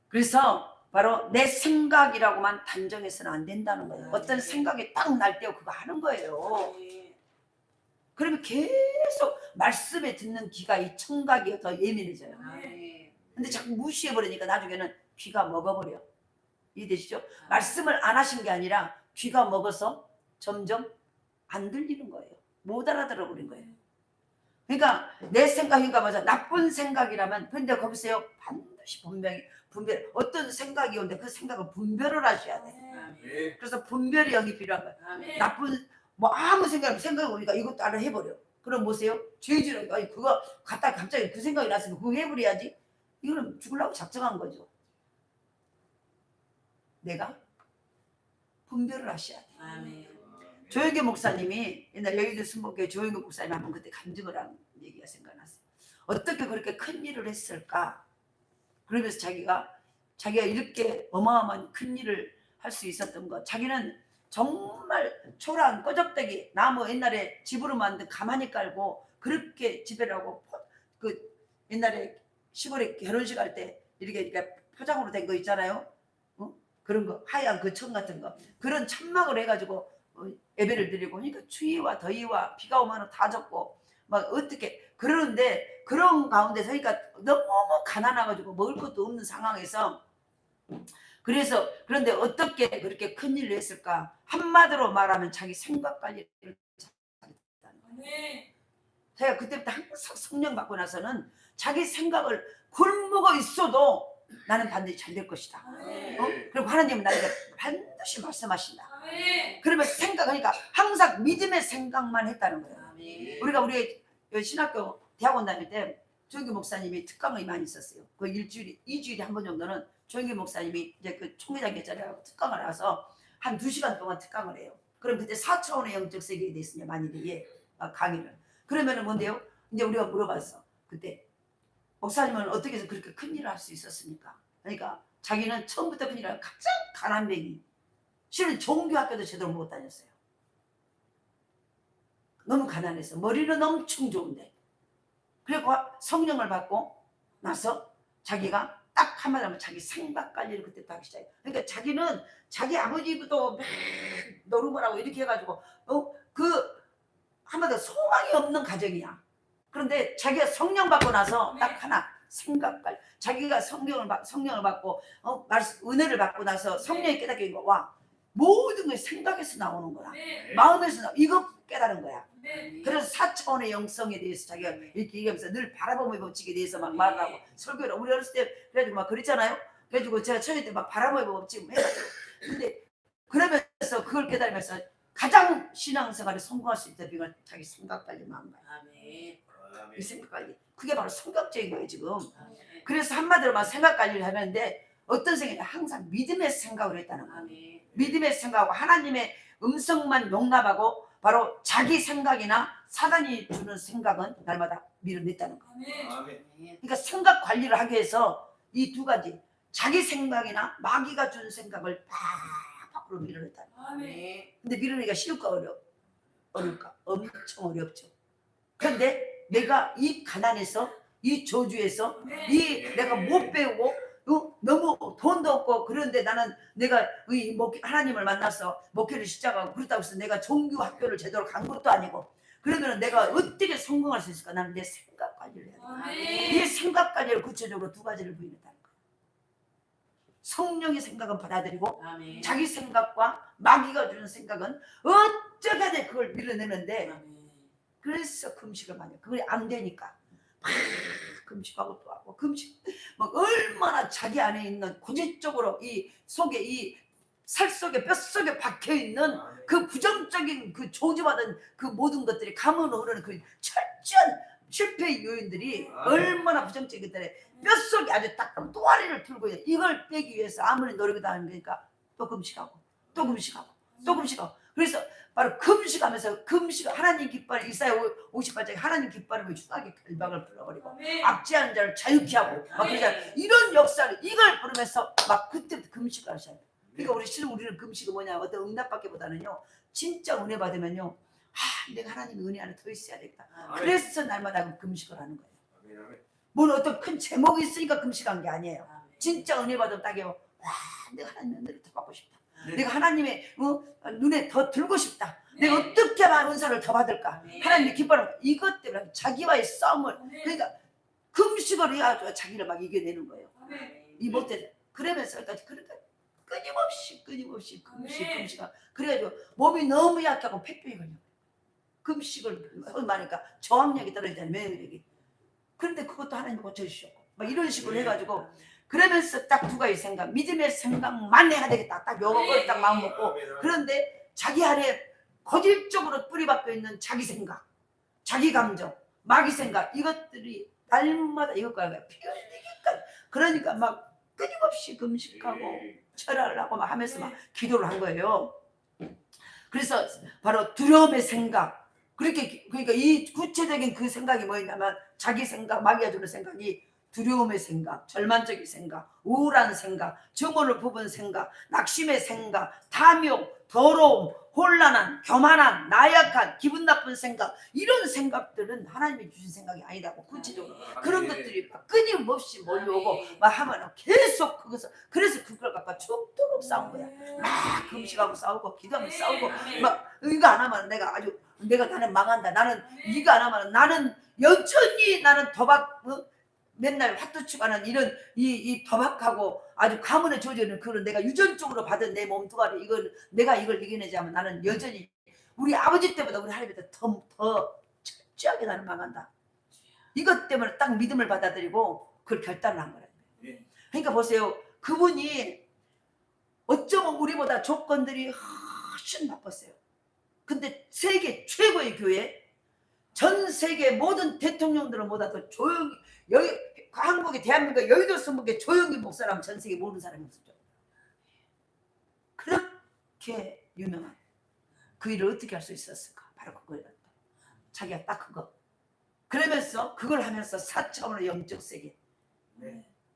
그래서 바로 내 생각이라고만 단정해서는 안 된다는 거예요. 어떤 생각이 딱 날 때 그거 하는 거예요. 그러면 계속 말씀에 듣는 귀가 이 청각이 더 예민해져요. 근데 자꾸 무시해버리니까 나중에는 귀가 먹어버려. 이해되시죠? 말씀을 안 하신 게 아니라 귀가 먹어서 점점 안 들리는 거예요. 못 알아들어 버린 거예요. 그러니까 내 생각인가 맞아. 나쁜 생각이라면 근데 거기서요 반드시 분별 어떤 생각이 오는데 그 생각을 분별을 하셔야 돼요. 그래서 분별의 영이 필요한 거예요. 나쁜 뭐 아무 생각이 오니까 이것도 알아 해버려. 그럼 보세요. 죄지는 아니 그거 갖다 갑자기 그 생각이 났으면 그거 해버려야지. 이거는 죽으려고 작정한 거죠. 내가 분별을 하셔야 돼.
아멘.
조영기 목사님이 옛날 여의도 순복교회 조영기 목사님 한번 그때 간증을 한 얘기가 생각났어요. 어떻게 그렇게 큰 일을 했을까? 그러면서 자기가 이렇게 어마어마한 큰 일을 할 수 있었던 거, 자기는 정말 초라한 꺼적대기 나무 옛날에 집으로 만든 가마니 깔고 그렇게 지배를 하고, 그 옛날에 시골에 결혼식 할 때 이렇게 포장으로 된 거 있잖아요. 그런 거 하얀 그 천 같은 거, 그런 천막을 해가지고 예배를 드리고, 그러니까 추위와 더위와 비가 오면 다 젖고 막 어떻게 그러는데, 그런 가운데서 그러니까 너무 가난해가지고 먹을 것도 없는 상황에서, 그래서 그런데 어떻게 그렇게 큰 일을 했을까? 한마디로 말하면 자기 생각 관리를 잘했다는 거예요. 제가 그때부터 항상 성령 받고 나서는 자기 생각을 굶고 있어도 나는 반드시 잘 될 것이다. 그리고 하나님은 나에게 반드시 말씀하신다. 그러면 생각하니까 항상 믿음의 생각만 했다는 거예요. 우리가 우리 신학교 대학원 다닐 때 조영기 목사님이 특강이 많이 있었어요. 그 2주일에 한 번 정도는 조영기 목사님이 이제 그 총회장 계절이라고 특강을 와서 한 2시간 동안 특강을 해요. 그럼 그때 4차원의 영적 세계에 대해서 많이 강의를. 그러면은 뭔데요? 이제 우리가 물어봤어. 그때 목사님은 어떻게 해서 그렇게 큰 일을 할 수 있었습니까? 그러니까 자기는 처음부터 큰 일을 하는 가장 가난뱅이. 실은 종교학교도 제대로 못 다녔어요. 너무 가난해서. 머리는 엄청 좋은데. 그리고 성령을 받고 나서 자기가 딱 한마디로 하면 자기 생각 관리를 그때부터 하기 시작해요. 그러니까 자기는 자기 아버지부터 노름을 하고 이렇게 해가지고 그 한마디로 소망이 없는 가정이야. 그런데 자기가 성령 받고 나서 딱 하나 생각 관리. 자기가 성령을 받고 은혜를 받고 나서 성령이 깨닫게 된 거. 와, 모든 게 생각에서 나오는 거야. 마음에서 이거 깨달은 거야. 그래서 4차원의 영성에 대해서 자기가 이렇게 얘기하면서 늘 바라봄의 법칙에 대해서 막 말을 하고 설교를, 우리 어렸을 때 그래가지고 막 그랬잖아요. 그래가지고 제가 처음에 때 막 바라봄의 법칙 해가지고, 근데 그러면서 그걸 깨달으면서 가장 신앙생활에 성공할 수 있다는 걸 자기 생각 관리만 한 거야. 이 생각 관리, 그게 바로 성격적인 거예요 지금. 그래서 한마디로 막 생각 관리를 하는데, 어떤 생각이 항상 믿음의 생각을 했다는 거예요. 믿음의 생각하고 하나님의 음성만 용납하고, 바로 자기 생각이나 사단이 주는 생각은 날마다 밀어냈다는 거예요. 그러니까 생각 관리를 하기 위해서 이 두 가지, 자기 생각이나 마귀가 준 생각을 다 밖으로 밀어냈다는 거예요. 근데 밀어내기가 쉬울까 어려울까? 엄청 어렵죠. 그런데 내가 이 가난에서, 이 저주에서, 이 내가 못 배우고 너무 돈도 없고, 그런데 나는 내가 하나님을 만나서 목회를 시작하고 그렇다고 해서 내가 종교 학교를 제대로 간 것도 아니고, 그러면 내가 어떻게 성공할 수 있을까? 나는 내 생각 관리를 해야 돼. 이 생각 관리를 구체적으로 두 가지를 부인했다는 거예요. 성령의 생각은 받아들이고, 자기 생각과 마귀가 주는 생각은 어쩌게 그걸 밀어내는데, 그래서 금식을 많이 해요. 그게 안 되니까 막 금식하고 또 하고, 금식 막 얼마나 자기 안에 있는 고질적으로 이 속에, 이 살 속에 뼈 속에 박혀 있는 그 부정적인 그 저주받은 그 모든 것들이 감으로 흐르는 그 철저한 실패의 요인들이 얼마나 부정적인 것들이 뼈 속에 아주 딱 또아리를 틀고 있는, 이걸 빼기 위해서 아무리 노력도 안 하니까 또 금식하고 또 금식하고 또 금식하고. 그래서 바로 금식하면서, 하나님 기뻐하는 이사야 58장에 하나님 기뻐하는 주악의 결박을 풀어버리고 악지하는 자를 자유케 하고 막 그러잖아요. 이런 역사를, 이걸 부르면서 막 그때부터 금식을 하셔야 돼요. 그러니까 우리는 금식은 뭐냐, 어떤 응답받기보다는요, 진짜 은혜 받으면요, 내가 하나님의 은혜 안에 더 있어야 되겠다. 그래서 날마다 금식을 하는 거예요. 뭘 어떤 큰 제목이 있으니까 금식한 게 아니에요. 진짜 은혜 받으면 딱이요, 와, 내가 하나님의 은혜를 더 받고 싶다. 내가 하나님의 눈에 더 들고 싶다. 내가 어떻게 하면 은사를 더 받을까? 하나님의 기뻐하는 이것 때문에 자기와의 싸움을, 그러니까 금식을 해야 자기를 막 이겨내는 거예요. 이 못해. 그러면서 그러니까 끊임없이 금식. 그래가지고 몸이 너무 약하고 폐병이 걸려. 금식을 많으니까 저항력이 떨어지잖아요,免疫力. 그런데 그것도 하나님 고쳐주셨고 막 이런 식으로 해가지고, 그러면서 딱 두 가지 생각, 믿음의 생각만 해야 되겠다. 딱 요걸 딱 마음 먹고, 그런데 자기 안에 고질적으로 뿌리박혀 있는 자기 생각, 자기 감정, 마귀 생각, 이것들이 날마다 이것과 필요하니까, 그러니까 막 끊임없이 금식하고 철학을 하고 막 하면서 막 기도를 한 거예요. 그래서 바로 두려움의 생각, 그러니까 이 구체적인 그 생각이 뭐냐면 자기 생각, 마귀가 주는 생각이 두려움의 생각, 절망적인 생각, 우울한 생각, 증오를 부은 생각, 낙심의 생각, 탐욕, 더러움, 혼란한, 교만한, 나약한, 기분 나쁜 생각, 이런 생각들은 하나님이 주신 생각이 아니라고. 구체적으로 그런 것들이 막 끊임없이 몰려오고 막 하면 계속 그것을, 그래서 그걸 갖고 죽도록 싸운 거야. 막 금식하고 싸우고 기도하면 싸우고 막 이거 안 하면 나는 망한다, 나는 이거 안 하면 나는 여전히 나는 도박, 맨날 화투 치고 하는 이런 이 도박하고 아주 가문의 조절은 그런 내가 유전적으로 받은 내 몸뚱아리, 이걸 내가 이걸 이겨내지 않으면 나는 여전히 우리 아버지 때보다 우리 할아버지 때 더 철저하게 나는 망한다. 이것 때문에 딱 믿음을 받아들이고 그걸 결단을 한 거예요. 그러니까 보세요, 그분이 어쩌면 우리보다 조건들이 훨씬 나빴어요. 근데 세계 최고의 교회, 전 세계 모든 대통령들보다도 조용히, 여기 한국의 대한민국 여의도 성북에 조용히 목사라면 전 세계 모르는 사람이 없었죠. 그렇게 유명한 그 일을 어떻게 할 수 있었을까? 바로 그거예요. 자기가 딱 그거. 그러면서 그걸 하면서 4차원의 영적 세계.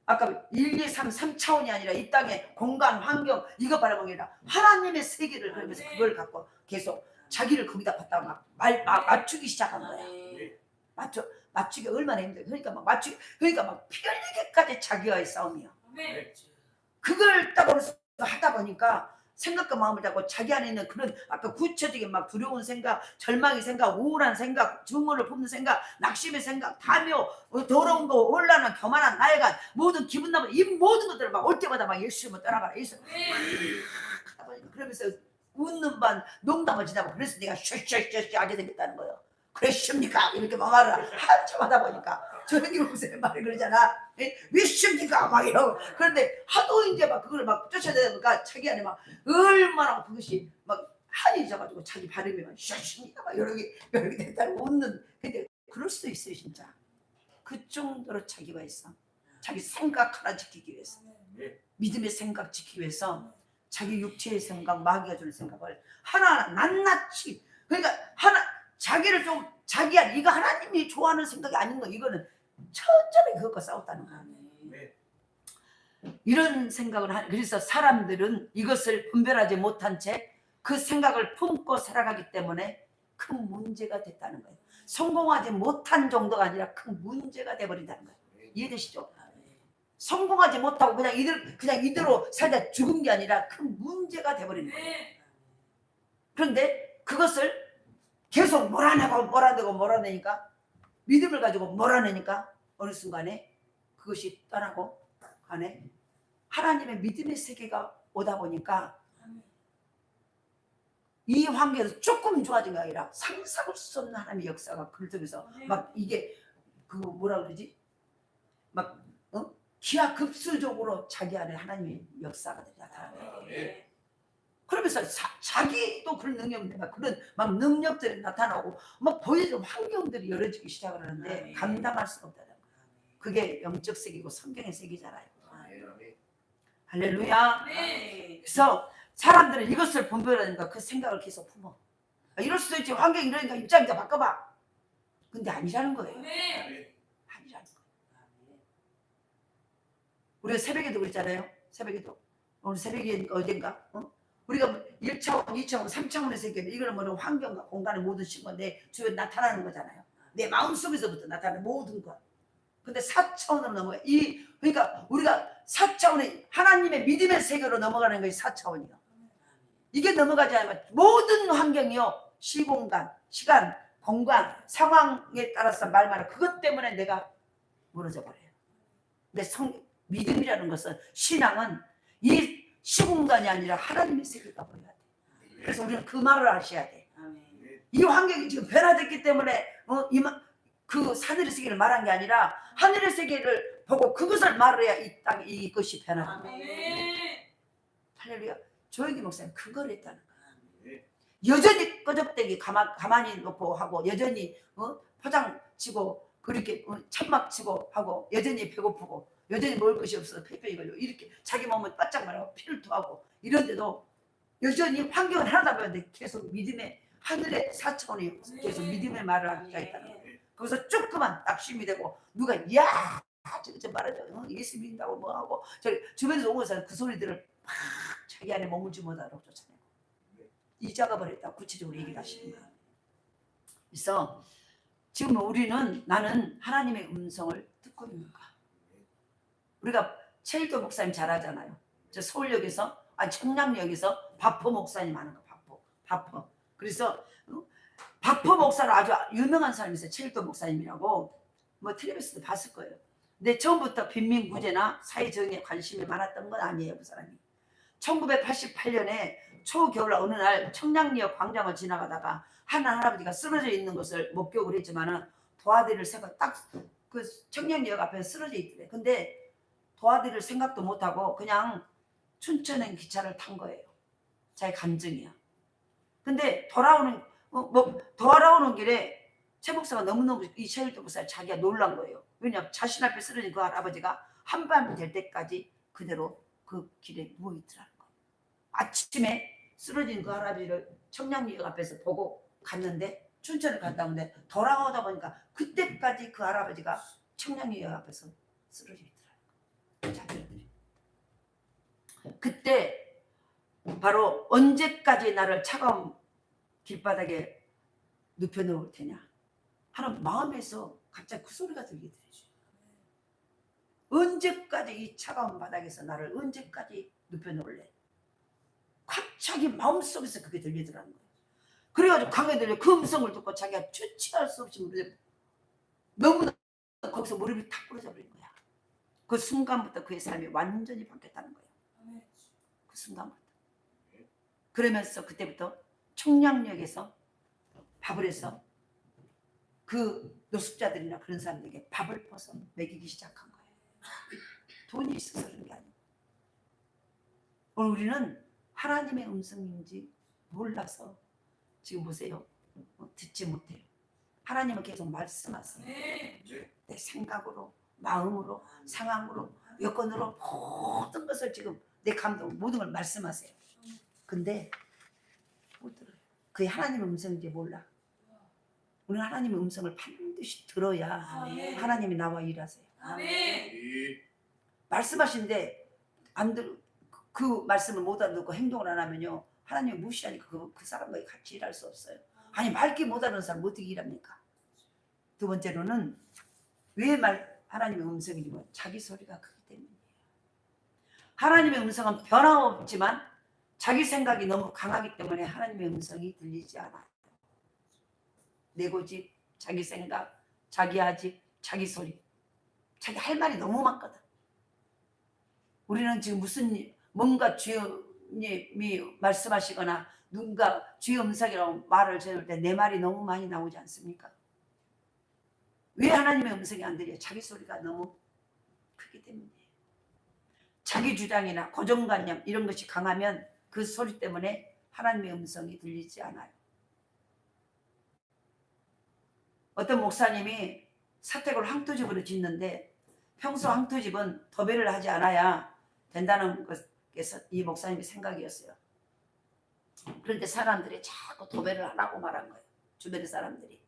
아까 1, 2, 3차원이 아니라 이 땅의 공간, 환경, 이거 바라보는 게 아니라 하나님의 세계를 그러면서 그걸 갖고 계속 자기를 거기다 갖다가 막 맞추기 시작한 거야. 맞추기 얼마나 힘들어. 그러니까 막 피 흘리게까지 자기와의 싸움이야. 그걸 딱 하다 보니까 생각과 마음을 잡고 자기 안에 있는 그런 아까 구체적인 막 두려운 생각, 절망의 생각, 우울한 생각, 증오를 품는 생각, 낙심의 생각, 탐욕, 더러운 거, 혼란한, 교만한, 나약한, 모든 기분 나쁜 이 모든 것들을 막 올 때마다 막 예수님을 떠나가라. 그러면서 웃는 반 농담을 지나고, 그래서 내가 쉐쉐쉐쉐 하게 생겼다는 거예요. 그랬습니까? 이렇게 말을 한참 하다 보니까 저기 무슨 말이 그러잖아. 왜십니까? 막 이러고. 그런데 하도 이제 막 그걸 막 쫓아내다 보니까 자기 안에 막 얼마나 그것이 막 한이 져가지고 자기 발음이 막 쉐십니까? 막 이렇게 됐다고 웃는. 근데 그럴 수도 있어요, 진짜. 그 정도로 자기가 있어. 자기 생각 하나 지키기 위해서. 믿음의 생각 지키기 위해서 자기 육체의 생각, 마귀가 주는 생각을 하나하나 낱낱이, 그러니까 자기를 좀 자기야 이거 하나님이 좋아하는 생각이 아닌 거, 이거는 천천히 그것과 싸웠다는 거야. 이런 생각을 그래서 사람들은 이것을 분별하지 못한 채 그 생각을 품고 살아가기 때문에 큰 문제가 됐다는 거예요. 성공하지 못한 정도가 아니라 큰 문제가 돼버린다는 거예요. 이해되시죠? 성공하지 못하고 그냥 이대로 살다 죽은 게 아니라 큰 문제가 돼버리는 거예요. 그런데 그것을 계속 몰아내니까 믿음을 가지고 몰아내니까 어느 순간에 그것이 떠나고 안에 하나님의 믿음의 세계가 오다 보니까 이 환경에서 조금 좋아진 게 아니라 상상할 수 없는 하나님의 역사가 그를 통해서 막 이게 그 뭐라 그러지? 막 기하급수적으로 자기 안에 하나님의 역사가 나타나요. 그러면서 자기도 그런 능력인데 막 그런 막 능력들이 나타나고 막 보여지는 환경들이 열어지기 시작을 하는데 감당할 수가 없다는 거야. 그게 영적 세계고 성경의 세계잖아요. 할렐루야. 그래서 사람들은 이것을 분별하니까 그 생각을 계속 품어. 이럴 수도 있지. 환경이 이러니까 입장 이제 바꿔봐. 근데 아니라는 거예요. 아니라는 거예요. 우리가 새벽에도 그랬잖아요. 새벽에도. 오늘 새벽에 어젠가? 우리가 1차원, 2차원, 3차원에서 얘기하면 이거는 뭐 환경과 공간의 모든 신과 내 주변에 나타나는 거잖아요. 내 마음속에서부터 나타나는 모든 것. 근데 4차원으로 넘어가. 그러니까 우리가 4차원의 하나님의 믿음의 세계로 넘어가는 것이 4차원이요. 이게 넘어가지 않으면 모든 환경이요, 시공간, 시간, 공간, 상황에 따라서 말마다 그것 때문에 내가 무너져 버려요. 근데 믿음이라는 것은, 신앙은 이 시공간이 아니라 하나님의 세계가 보여야 돼. 그래서 우리는 그 말을 아셔야 돼. 이 환경이 지금 변화됐기 때문에 그 하늘의 세계를 말한 게 아니라 하늘의 세계를 보고 그것을 말해야 이 땅에 이것이 변화된다. 할렐루야. 조영기 목사님 그걸 했다는 거야. 여전히 꺼적대기 가만히 놓고 하고, 여전히 포장 치고 그렇게 천막 치고 하고, 여전히 배고프고 여전히 먹을 것이 없어서 폐병이 걸려 이렇게 자기 몸을 바짝 말하고 피를 토하고 이런데도 여전히 환경은 하나도 안 변했는데 계속 믿음의 하늘의 4차원이 계속 믿음의 말을 하겠다는 거예요. 거기서 조그만 낙심이 되고 누가 야 저거 말하죠. 예수 믿는다고 뭐하고 저 주변에서 오면서 그 소리들을 막 자기 안에 머물지 못하도록 쫓아내고 잊어가 버렸다. 구체적으로 얘기를 하시는 거예요. 그래서 지금 우리는 나는 하나님의 음성을 듣고 있는가. 우리가 최일도 목사님 잘 하잖아요. 저 서울역에서 청량역에서 바포 목사님 하는 거. 바포. 그래서 바포 목사로 아주 유명한 사람이 있어요. 최일도 목사님이라고. 뭐 텔레비전도 봤을 거예요. 근데 처음부터 빈민구제나 사회정의에 관심이 많았던 건 아니에요. 그 사람이. 1988년에 초겨울 어느 날 청량리역 광장을 지나가다가 한 할아버지가 쓰러져 있는 것을 목격을 했지만은 도와드릴 생각 딱 그 청량리역 앞에 쓰러져 있더래. 근데 도와드릴 생각도 못하고 그냥 춘천행 기차를 탄 거예요. 자기 감정이야. 근데 돌아오는 길에 최 목사가 너무너무 이 최일도 목사 자기가 놀란 거예요. 왜냐하면 자신 앞에 쓰러진 그 할아버지가 한밤 될 때까지 그대로 그 길에 누워 있더라는 거예요. 아침에 쓰러진 그 할아버지를 청량리역 앞에서 보고 갔는데 춘천을 갔다 오는데 돌아오다 보니까 그때까지 그 할아버지가 청량리역 앞에서 쓰러져 있더라는 거예요. 자기들이. 그때 바로 언제까지 나를 차가운 길바닥에 눕혀놓을 테냐 하는 마음에서 갑자기 그 소리가 들리더래요. 언제까지 이 차가운 바닥에서 나를 언제까지 눕혀놓을래. 갑자기 마음속에서 그게 들리더라는 거예요. 그래가지고 강에 들려 그 음성을 듣고 자기가 주체할 수 없이 너무나 거기서 무릎이 탁 부러져 버린 거야. 그 순간부터 그의 삶이 완전히 바뀌었다는 거예요. 그 순간부터. 그러면서 그때부터 청량역에서 밥을 해서 그 노숙자들이나 그런 사람들에게 밥을 퍼서 먹이기 시작한 거예요. 돈이 있어서 그런 게 아니고. 오늘 우리는 하나님의 음성인지 몰라서 지금 보세요. 듣지 못해요. 하나님은 계속 말씀하세요. 내 생각으로, 마음으로, 상황으로, 여건으로 모든 것을 지금 내 감동 모든 걸 말씀하세요. 근데 못 들어요. 그게 하나님의 음성인지 몰라. 우리는 하나님의 음성을 반드시 들어야 하나님이 나와 일하세요. 말씀하시는데 안 들, 그 말씀을 못 알아듣고 행동을 안 하면요 하나님을 무시하니까 그 사람과 같이 일할 수 없어요. 아니 맑게 못 알아듣는 사람 어떻게 일합니까? 두 번째로는 왜 하나님의 음성인지 모르면 자기 소리가 크기 때문이에요. 하나님의 음성은 변함없지만 자기 생각이 너무 강하기 때문에 하나님의 음성이 들리지 않아요. 내 고집, 자기 생각, 자기 아집, 자기 소리, 자기 할 말이 너무 많거든. 우리는 지금 뭔가 주님이 말씀하시거나 누군가 주의 음성이라고 말을 전할 때 내 말이 너무 많이 나오지 않습니까? 왜 하나님의 음성이 안 들려요? 자기 소리가 너무 크기 때문이에요. 자기 주장이나 고정관념 이런 것이 강하면 그 소리 때문에 하나님의 음성이 들리지 않아요. 어떤 목사님이 사택을 황토집으로 짓는데 평소 황토집은 도배를 하지 않아야 된다는 것에서 이 목사님의 생각이었어요. 그런데 사람들이 자꾸 도배를 하라고 말한 거예요. 주변의 사람들이.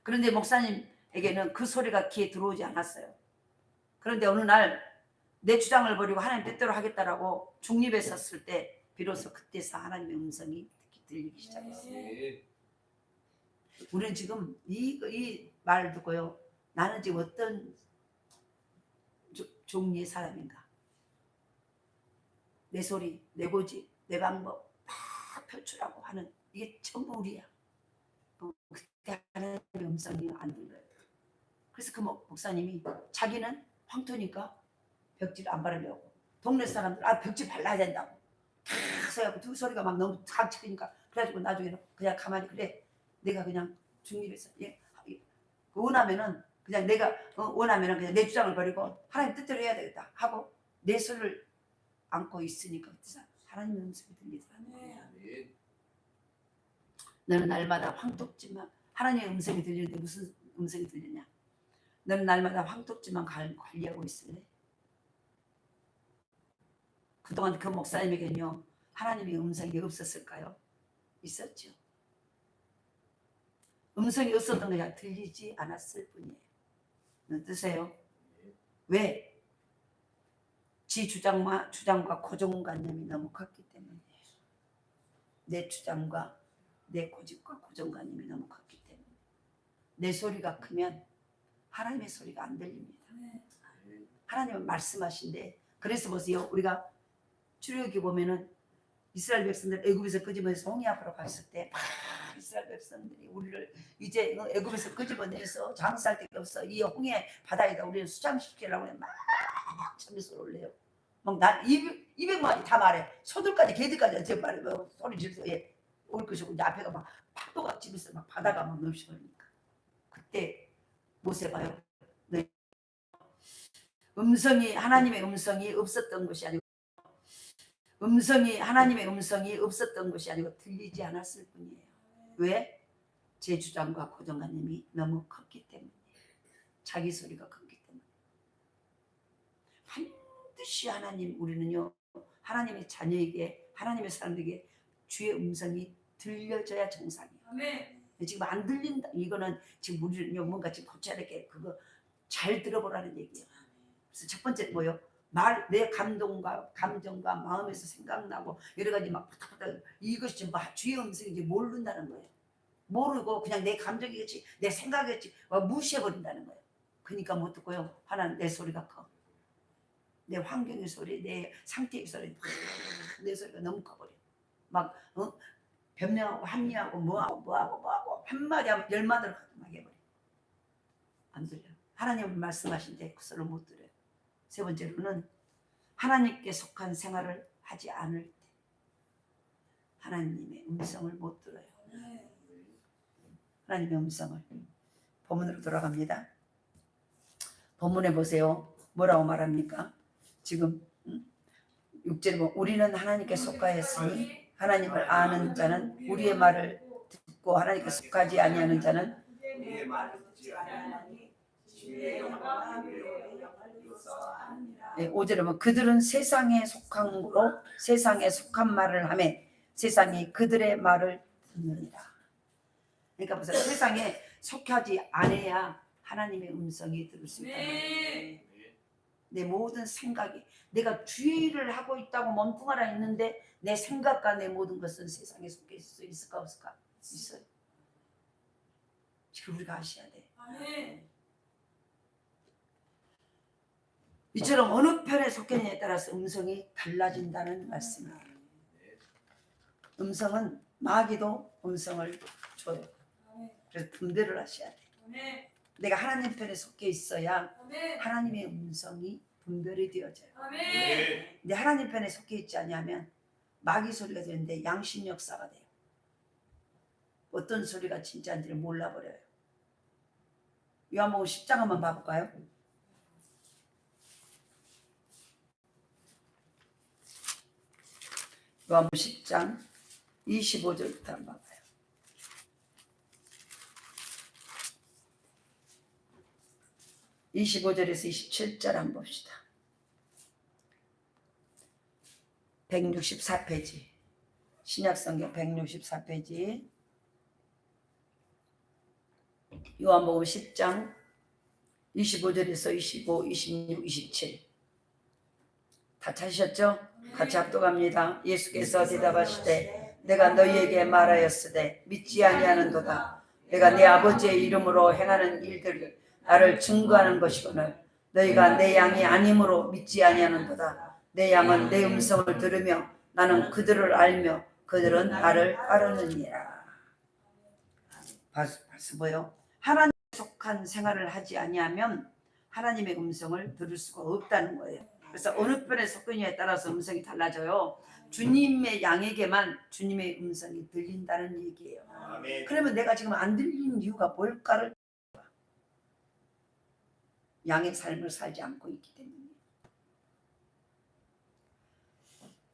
그런데 목사님에게는 그 소리가 귀에 들어오지 않았어요. 그런데 어느 날 내 주장을 버리고 하나님 뜻대로 하겠다라고 중립에 섰을 때 비로소 그때서 하나님의 음성이 들리기 시작했어요. 우리는 지금 이 말을 듣고요. 나는 지금 어떤 종류의 사람인가. 내 소리, 내 고집, 내 방법 다 표출하고 하는 이게 전부 우리야. 그때 하나님의 음성이 안 들려요. 그래서 그 목사님이 자기는 황토니까 벽지를 안 바르려고 동네 사람들 벽지 발라야 된다고 계속 해갖고 두 소리가 막 너무 강치니까 그래가지고 나중에는 그냥 가만히 그래 내가 그냥 중립해서 원하면은 그냥 내가 원하면은 그냥 내 주장을 버리고 하나님 뜻대로 해야 되겠다 하고 내 소리를 안고 있으니까 하나님의 음성이 들리더라고요. 너는 날마다 황토집만 하나님의 음성이 들리는데 무슨 음성이 들리냐? 너는 날마다 황토집만 관리하고 있을래? 그동안 그 목사님에게는요 하나님의 음성이 없었을까요? 있었죠. 음성이 없었던 것이 들리지 않았을 뿐이에요. 무슨 뜻이에요? 왜? 지 주장과 고정관념이 너무 컸기 때문이에요. 내 주장과 내 고집과 고정관념이 너무 컸기 때문에 내 소리가 크면 하나님의 소리가 안 들립니다. 하나님은 말씀하신데, 그래서 보세요. 우리가 출애굽기 보면은 이스라엘 백성들 애굽에서 끄집어내서 홍해 앞으로 갔을 때 이스라엘 백성들이 우리를 이제 애굽에서 끄집어내서 장사할 데가 없어, 이 홍해 바다에다 우리를 수장시키려고 막 참에서 올래요. 막 200마리 다 말해. 소들까지 개들까지 제 말에 소리 지르면서 올 것이고, 이제 앞에가 막 파도가 치면서 막 바다가 막 넘쳐버리니까 그때 모세 봐요. 네. 하나님의 음성이 없었던 것이 아니고 하나님의 음성이 없었던 것이 아니고 들리지 않았을 뿐이에요. 왜? 제 주장과 고정관념이 너무 컸기 때문에, 자기 소리가 컸기 때문에. 반드시 우리는요 하나님의 자녀에게, 하나님의 사람들에게 주의 음성이 들려져야 정상이에요. 아멘. 지금 안 들린다, 이거는 지금 우리는요 뭔가 지금 고쳐야 될 게, 그거 잘 들어보라는 얘기예요. 그래서 첫 번째 뭐예요? 내 감정과 마음에서 생각나고 여러 가지 막 이것이 지금 주의 음성인지 모른다는 거예요. 모르고 그냥 내 감정이겠지, 내 생각이겠지 무시해버린다는 거예요. 그러니까 못 듣고요, 하나는 내 소리가 커. 내 환경의 소리, 내 상태의 소리, 내 소리가 너무 커버려. 막 변명하고 합리하고 뭐하고 한마디 하면 10마디를 막 해버려. 안 들려. 하나님은 말씀하신데 그 소리를 못 들어요. 세 번째로는 하나님께 속한 생활을 하지 않을 때 하나님의 음성을 못 들어요. 하나님의 음성을. 본문으로 돌아갑니다. 본문에 보세요. 뭐라고 말합니까? 지금 6절에 보면 우리는 하나님께 속하였으니 하나님을 아는 자는 우리의 말을 듣고 하나님께 속하지 아니하는 자는 우리의 말을 듣지 아니하나니 주의 영광과 묘의 영을 요소하느니라. 5절에 보면 그들은 세상에 속함으로 세상에 속한 말을 하며 세상이 그들의 말을 듣느니라. 그러니까 보세요. 세상에 속하지 않아야 하나님의 음성이 들을 수 있다는 거예요. 내 모든 생각이, 내가 주의를 하고 있다고 멈뚱하라 했는데 내 생각과 내 모든 것은 세상에 속해 있을 수 있을까 없을까? 있어요. 지금 우리가 아셔야 돼. 이처럼 어느 편에 속했냐에 따라서 음성이 달라진다는 말씀이에요. 음성은 마귀도 음성을 줘요. 그래서 분별을 하셔야 돼. 내가 하나님 편에 속해 있어야 하나님의 음성이 분별이 되어져요. 근데 하나님 편에 속해 있지 않으면 마귀 소리가 되는데 양심 역사가 돼요. 어떤 소리가 진짜인지를 몰라버려요. 요한복음 10장 한번 봐볼까요? 요한복음 10장 25절부터 한번 봐봐요. 25절에서 27절 한번 봅시다. 164페이지, 신약성경 164페이지, 요한복음 10장 25절에서 25, 26, 27. 다 찾으셨죠? 같이 합독합니다. 예수께서 대답하시되 내가 너희에게 말하였으되 믿지 아니하는도다. 내가 내 아버지의 이름으로 행하는 일들이 나를 증거하는 것이거늘 너희가 내 양이 아니므로 믿지 아니하는도다. 내 양은 내 음성을 들으며 나는 그들을 알며 그들은 나를 따르느니라. 벌써 뭐요? 하나님에 속한 생활을 하지 아니하면 하나님의 음성을 들을 수가 없다는 거예요. 그래서 어느 편에 속느냐에 따라서 음성이 달라져요. 주님의 양에게만 주님의 음성이 들린다는 얘기예요. 아멘. 그러면 내가 지금 안 들리는 이유가 뭘까를, 양의 삶을 살지 않고 있기 때문에.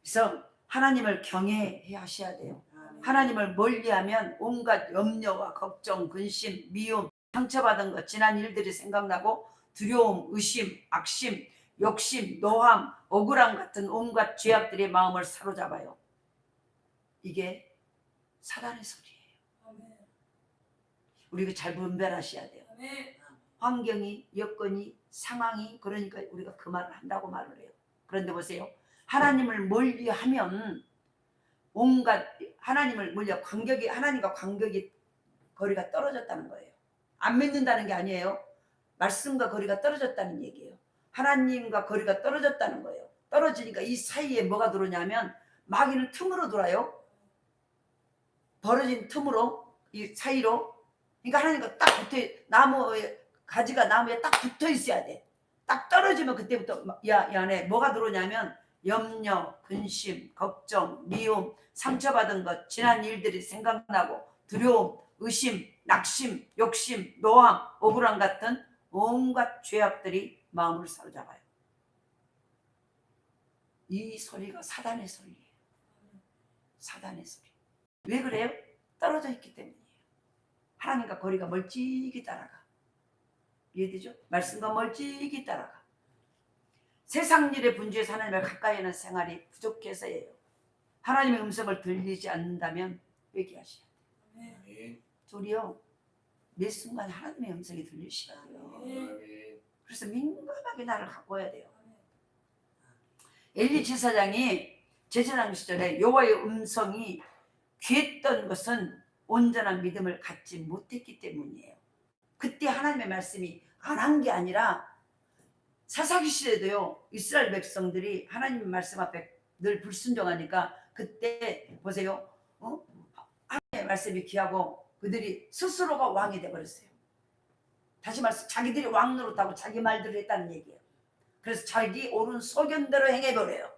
그래서 하나님을 경외해야 하셔야 돼요. 하나님을 멀리하면 온갖 염려와 걱정, 근심, 미움, 상처받은 것, 지난 일들이 생각나고 두려움, 의심, 악심, 욕심, 노함, 억울함 같은 온갖 죄악들의 마음을 사로잡아요. 이게 사단의 소리예요. 우리가 잘 분별하셔야 돼요. 환경이, 여건이, 상황이 그러니까 우리가 그 말을 한다고 말을 해요. 그런데 보세요. 하나님을 멀리하면 온갖 하나님을 멀리 관격이 하나님과 관격이 거리가 떨어졌다는 거예요. 안 믿는다는 게 아니에요. 말씀과 거리가 떨어졌다는 얘기예요. 하나님과 거리가 떨어졌다는 거예요. 떨어지니까 이 사이에 뭐가 들어오냐면 마귀는 틈으로 들어와요. 벌어진 틈으로 이 사이로. 그러니까 하나님과 딱 붙어 나무에 가지가 나무에 딱 붙어 있어야 돼. 딱 떨어지면 그때부터 이 안에 뭐가 들어오냐면 염려, 근심, 걱정, 미움, 상처받은 것, 지난 일들이 생각나고 두려움, 의심, 낙심, 욕심, 노함, 억울함 같은 온갖 죄악들이 마음을 사로잡아요. 이 소리가 사단의 소리예요. 사단의 소리. 왜 그래요? 떨어져 있기 때문이에요. 하나님과 거리가 멀찍이 따라가. 이해되죠? 말씀과 멀찍이 따라가. 세상 일에 분주해서 하나님을 가까이 하는 생활이 부족해서예요. 하나님의 음성을 들리지 않는다면 회개하셔야 돼요. 우리요 매 순간 하나님의 음성이 들리셔야 돼요. 그래서 민감하게 나를 가꿔야 돼요. 엘리 제사장이 제사장 시절에 여호와의 음성이 귀했던 것은 온전한 믿음을 갖지 못했기 때문이에요. 그때 하나님의 말씀이 안 한 게 아니라 사사기 시대도요 이스라엘 백성들이 하나님의 말씀 앞에 늘 불순종하니까 그때 보세요. 하나님의 말씀이 귀하고 그들이 스스로가 왕이 돼버렸어요. 다시 말해서 자기들이 왕 노릇하고 자기 말대로 했다는 얘기예요. 그래서 자기 옳은 소견대로 행해버려요.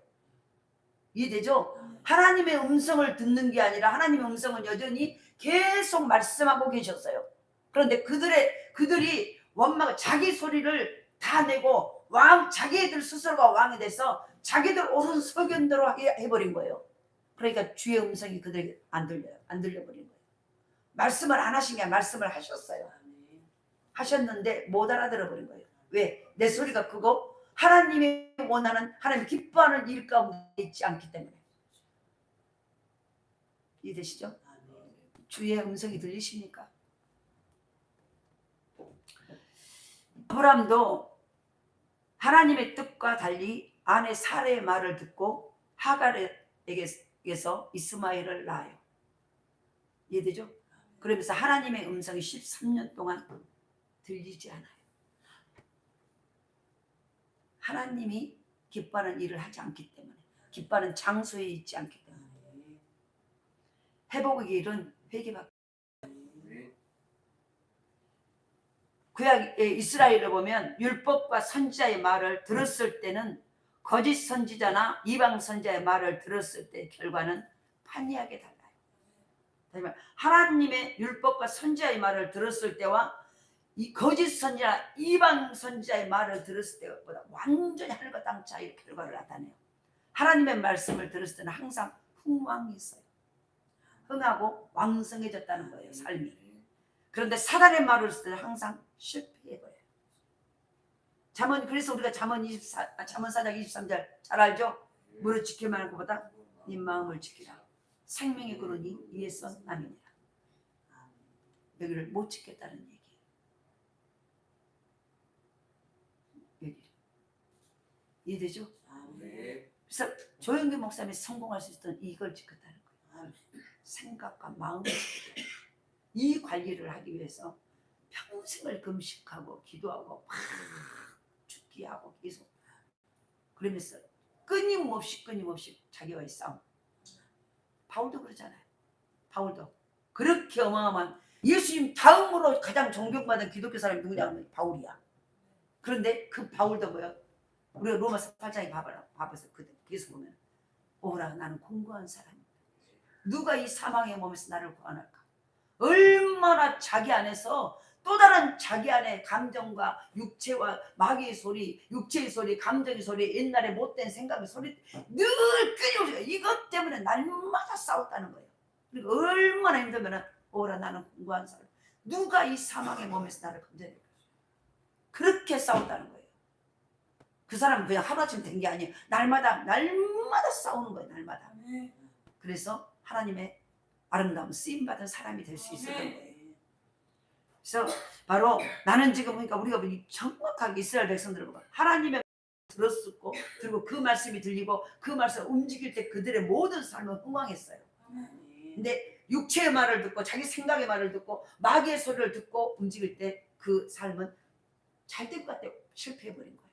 이해되죠? 하나님의 음성을 듣는 게 아니라 하나님의 음성은 여전히 계속 말씀하고 계셨어요. 그런데 그들이 원망 자기 소리를 다 내고 자기들 스스로가 왕이 돼서 자기들 옳은 소견대로 해버린 거예요. 그러니까 주의 음성이 그들에게 안 들려버린 거예요. 말씀을 안 하신 게 아니라 말씀을 하셨어요. 하셨는데 못 알아들어버린 거예요. 왜? 내 소리가 크고 하나님이 원하는 하나님 기뻐하는 일 가운데 있지 않기 때문에. 이해되시죠? 주의 음성이 들리십니까? 아브라함도 하나님의 뜻과 달리 아내 사라의 말을 듣고 하갈에게서 이스마엘을 낳아요. 이해되죠? 그러면서 하나님의 음성이 13년 동안 들리지 않아요. 하나님이 기뻐하는 일을 하지 않기 때문에, 기뻐하는 장소에 있지 않기 때문에. 회복의 길은 회개밖에. 구약 이스라엘을 보면 율법과 선지자의 말을 들었을 때는 거짓 선지자나 이방 선지자의 말을 들었을 때 결과는 판이하게 달라요. 하나님의 율법과 선지자의 말을 들었을 때와 이 거짓 선지자, 이방 선지자의 말을 들었을 때보다 완전히 하늘과 땅 차이의 결과를 나타내요. 하나님의 말씀을 들었을 때는 항상 흥왕했어요. 흥하고 왕성해졌다는 거예요, 삶이. 그런데 사단의 말을 들을 때는 항상 실패해버려요. 그래서 우리가 잠언 4장 23절 잘 알죠? 무릇 지킬만 한 것보다 네 마음을 지키라. 생명의 근원이 이에서 남이니라. 여기를 못 지켰다는 얘기예요. 여기 이해되죠? 그래서 조영기 목사님이 성공할 수 있던 이걸 지켰다는 거예요. 생각과 마음을 지켰다. 이 관리를 하기 위해서 평생을 금식하고 기도하고 막 죽기하고 계속 그러면서 끊임없이 자기와의 싸움. 바울도 그러잖아요. 바울도 그렇게 어마어마한 예수님 다음으로 가장 존경받은 기독교 사람이 누구냐면 바울이야. 그런데 그 바울도 뭐야? 우리가 로마서 8장에 봐봐서 계속 보면 오라 나는 공고한 사람이다. 누가 이 사망의 몸에서 나를 구원할까? 얼마나 자기 안에서 또 다른 자기 안에 감정과 육체와 마귀의 소리, 육체의 소리, 감정의 소리, 옛날에 못된 생각의 소리 늘 끊임없이 이것 때문에 날마다 싸웠다는 거예요. 그리고 얼마나 힘들면 오라 나는 공고한 사람. 누가 이 사망의 몸에서 나를 건져낼까? 그렇게 싸웠다는 거예요. 그 사람은 그냥 하루아침 된 게 아니에요. 날마다 싸우는 거예요. 날마다. 그래서 하나님의 아름다운 쓰임받은 사람이 될 수 있었던 거예요. 그래서 바로 나는 지금 그러니까 우리가 정확하게 이스라엘 백성들을 보고 하나님의 들었었고 그리고 그 말씀이 들리고 그 말씀을 움직일 때 그들의 모든 삶은 흥왕했어요. 근데 육체의 말을 듣고 자기 생각의 말을 듣고 마귀의 소리를 듣고 움직일 때 그 삶은 잘 될 것 같아요. 실패해버린 거예요.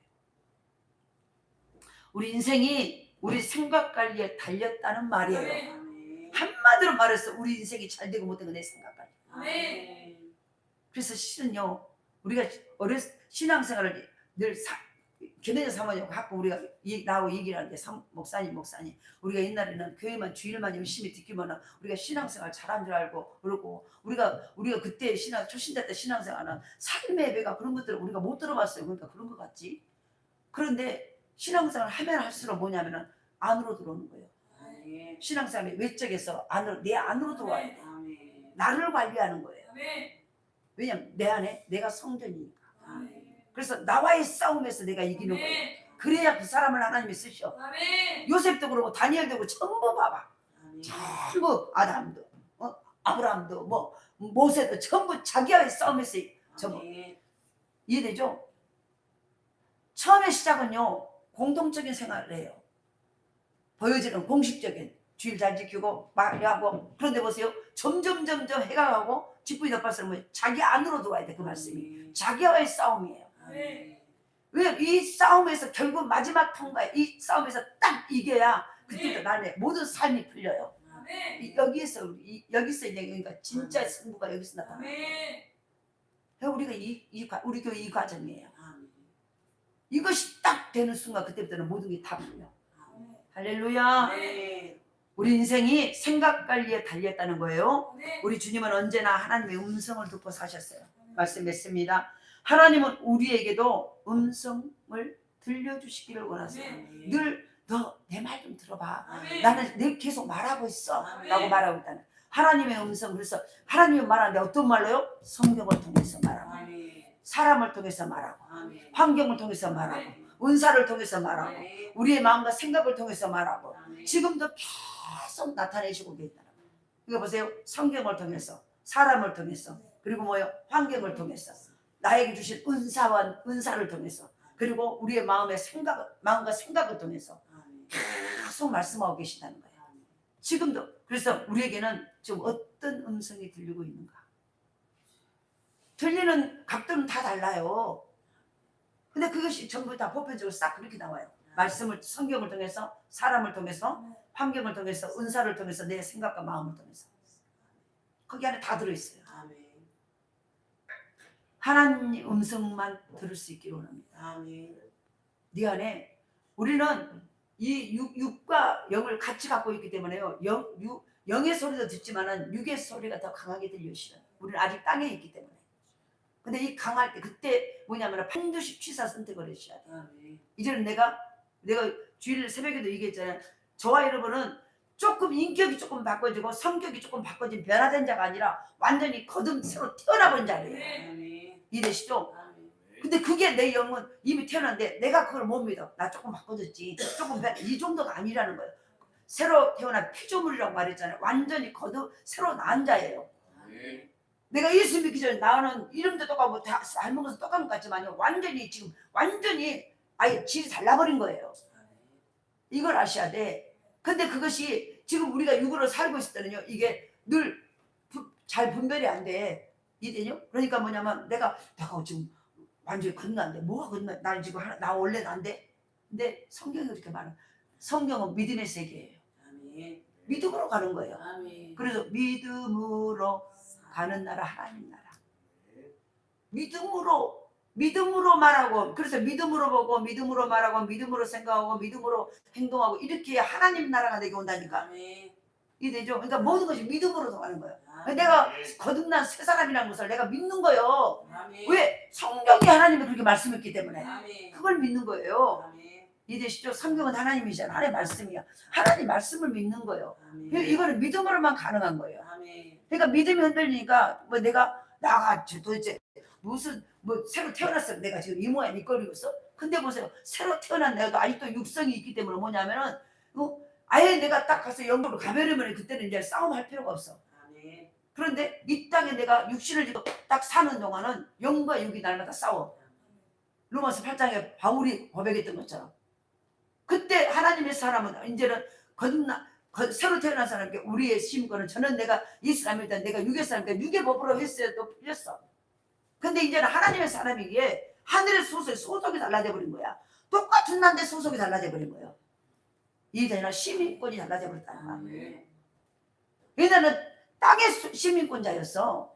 우리 인생이 우리 생각 관리에 달렸다는 말이에요. 한마디로 말해서 우리 인생이 잘 되고 못되고 내 생각 관리. 그래서 실은요 우리가 신앙생활을 늘 교내자 사모님 갖고 우리가 나하고 얘기를 하는데 목사님 우리가 옛날에는 교회만 주일만 열심히 듣기만 우리가 신앙생활 잘한 줄 알고 그러고 우리가 그때 초신자 때 신앙생활은 삶의 예배가 그런 것들을 우리가 못 들어봤어요. 그러니까 그런 것 같지. 그런데 신앙생활 하면 할수록 뭐냐면은 안으로 들어오는 거예요. 신앙생활이 외적에서 내 안으로 들어와야 돼. 나를 관리하는 거예요. 왜냐면 내 안에 내가 성전이니까. 그래서 나와의 싸움에서 내가 이기는 거예요. 그래야 그 사람을 하나님이 쓰셔. 요셉도 그러고 다니엘도 그러고 전부 봐봐. 전부 아담도 아브라함도 모세도 전부 자기와의 싸움에서 전부. 이해되죠? 처음에 시작은요 공동적인 생활을 해요. 보여지는 공식적인 주일 잘 지키고 말하고. 그런데 보세요 점점 해가 가고 직분이 덮어서는 자기 안으로 들어와야 돼. 그 말씀이 자기와의 싸움이에요. 왜 이 싸움에서 결국 마지막 통과에 이 싸움에서 딱 이겨야 그때부터 나의 모든 삶이 풀려요. 여기서 이제 그러니까 진짜 승부가 여기서 나타나요. 우리 교회 이 과정이에요. 이것이 딱 되는 순간 그때부터는 모든 게 다 풀려. 할렐루야. 우리 인생이 생각 관리에 달렸다는 거예요. 우리 주님은 언제나 하나님의 음성을 듣고 사셨어요. 말씀했습니다. 하나님은 우리에게도 음성을 들려주시기를 원하세요. 늘 너 내 말 좀 들어봐. 나는 늘 계속 말하고 있어 라고 말하고 있다는 하나님의 음성. 그래서 하나님이 말하는데 어떤 말로요? 성경을 통해서 말하고 사람을 통해서 말하고 환경을 통해서 말하고 은사를 통해서 말하고 우리의 마음과 생각을 통해서 말하고 지금도 계속 나타내시고 계시다는 거예요. 이거 보세요. 성경을 통해서 사람을 통해서 그리고 환경을 통해서 나에게 주신 은사를 통해서 그리고 우리의 마음과 생각을 통해서 계속 말씀하고 계시다는 거예요. 지금도. 그래서 우리에게는 지금 어떤 음성이 들리고 있는가. 들리는 각도는 다 달라요. 근데 그것이 전부 다 보편적으로 싹 그렇게 나와요. 말씀을 성경을 통해서 사람을 통해서 환경을 통해서 은사를 통해서 내 생각과 마음을 통해서 거기 안에 다 들어있어요. 하나님 음성만 들을 수 있기를 원합니다. 네 안에 우리는 이 육과 영을 같이 갖고 있기 때문에요. 영의 소리도 듣지만은 육의 소리가 더 강하게 들려요. 우리는 아직 땅에 있기 때문에. 근데 이 강할 때 그때 뭐냐면 반드시 취사 선택을 하셔야 돼요. 이제는 내가 주일 새벽에도 얘기했잖아요. 저와 여러분은 조금 인격이 조금 바꿔지고 성격이 조금 바꿔진 변화된 자가 아니라 완전히 거듭 새로 태어나본 자예요. 이해되시죠? 근데 그게 내 영은 이미 태어났는데 내가 그걸 못 믿어. 나 조금 바꿔졌지. 이 정도가 아니라는 거예요. 새로 태어난 피조물이라고 말했잖아요. 완전히 거듭 새로 난 자예요. 내가 예수 믿기 전에 나는 이름도 똑같고 다 닮은 것은 똑같은 것 같지만 완전히 아예 질이 달라버린 거예요. 이걸 아셔야 돼. 근데 그것이 지금 우리가 육으로 살고 있을 때는요 이게 늘 잘 분별이 안 돼. 이해되죠? 그러니까 뭐냐면 내가 지금 완전히 건너는데 뭐가 건너? 나 지금 나 원래 난데. 근데 성경이 그렇게 말해. 성경은 믿음의 세계예요. 믿음으로 가는 거예요. 그래서 믿음으로 가는 나라 하나님 나라. 믿음으로 말하고 그래서 믿음으로 보고 믿음으로 말하고 믿음으로 생각하고 믿음으로 행동하고 이렇게 하나님 나라가 내게 온다니까. 이해되죠? 그러니까 모든 것이 믿음으로 가는 거예요. 내가 거듭난 새 사람이라는 것을 내가 믿는 거예요. 왜? 성경이 하나님이 그렇게 말씀했기 때문에 그걸 믿는 거예요. 이해되시죠? 성경은 하나님이잖아. 하나님의 말씀이야. 하나님 말씀을 믿는 거예요. 이거는 믿음으로만 가능한 거예요. 그러니까 믿음이 흔들리니까 내가 도대체 무슨 새로 태어났어. 내가 지금 이 모양 이 꼴이고 있어? 근데 보세요. 새로 태어난 내가 아직도 육성이 있기 때문에 뭐냐면은 아예 내가 딱 가서 영으로 가버리면 그때는 이제 싸움할 필요가 없어. 그런데 이 땅에 내가 육신을 지고 딱 사는 동안은 영과 육이 날마다 싸워. 로마서 8장에 바울이 고백했던 것처럼. 그때 하나님의 사람은 이제는 새로 태어난 사람께 우리의 심권은 저는 내가 이스라엘 믿다 내가 육의 사람이니까 육의 법으로 했어야 또 풀렸어. 근데 이제는 하나님의 사람이기에 하늘의 소속이 달라져 버린 거야. 똑같은 난데 소속이 달라져 버린 거예요. 이제는 시민권이 달라져 버렸다는 거야. 얘네는 땅의 시민권자였어.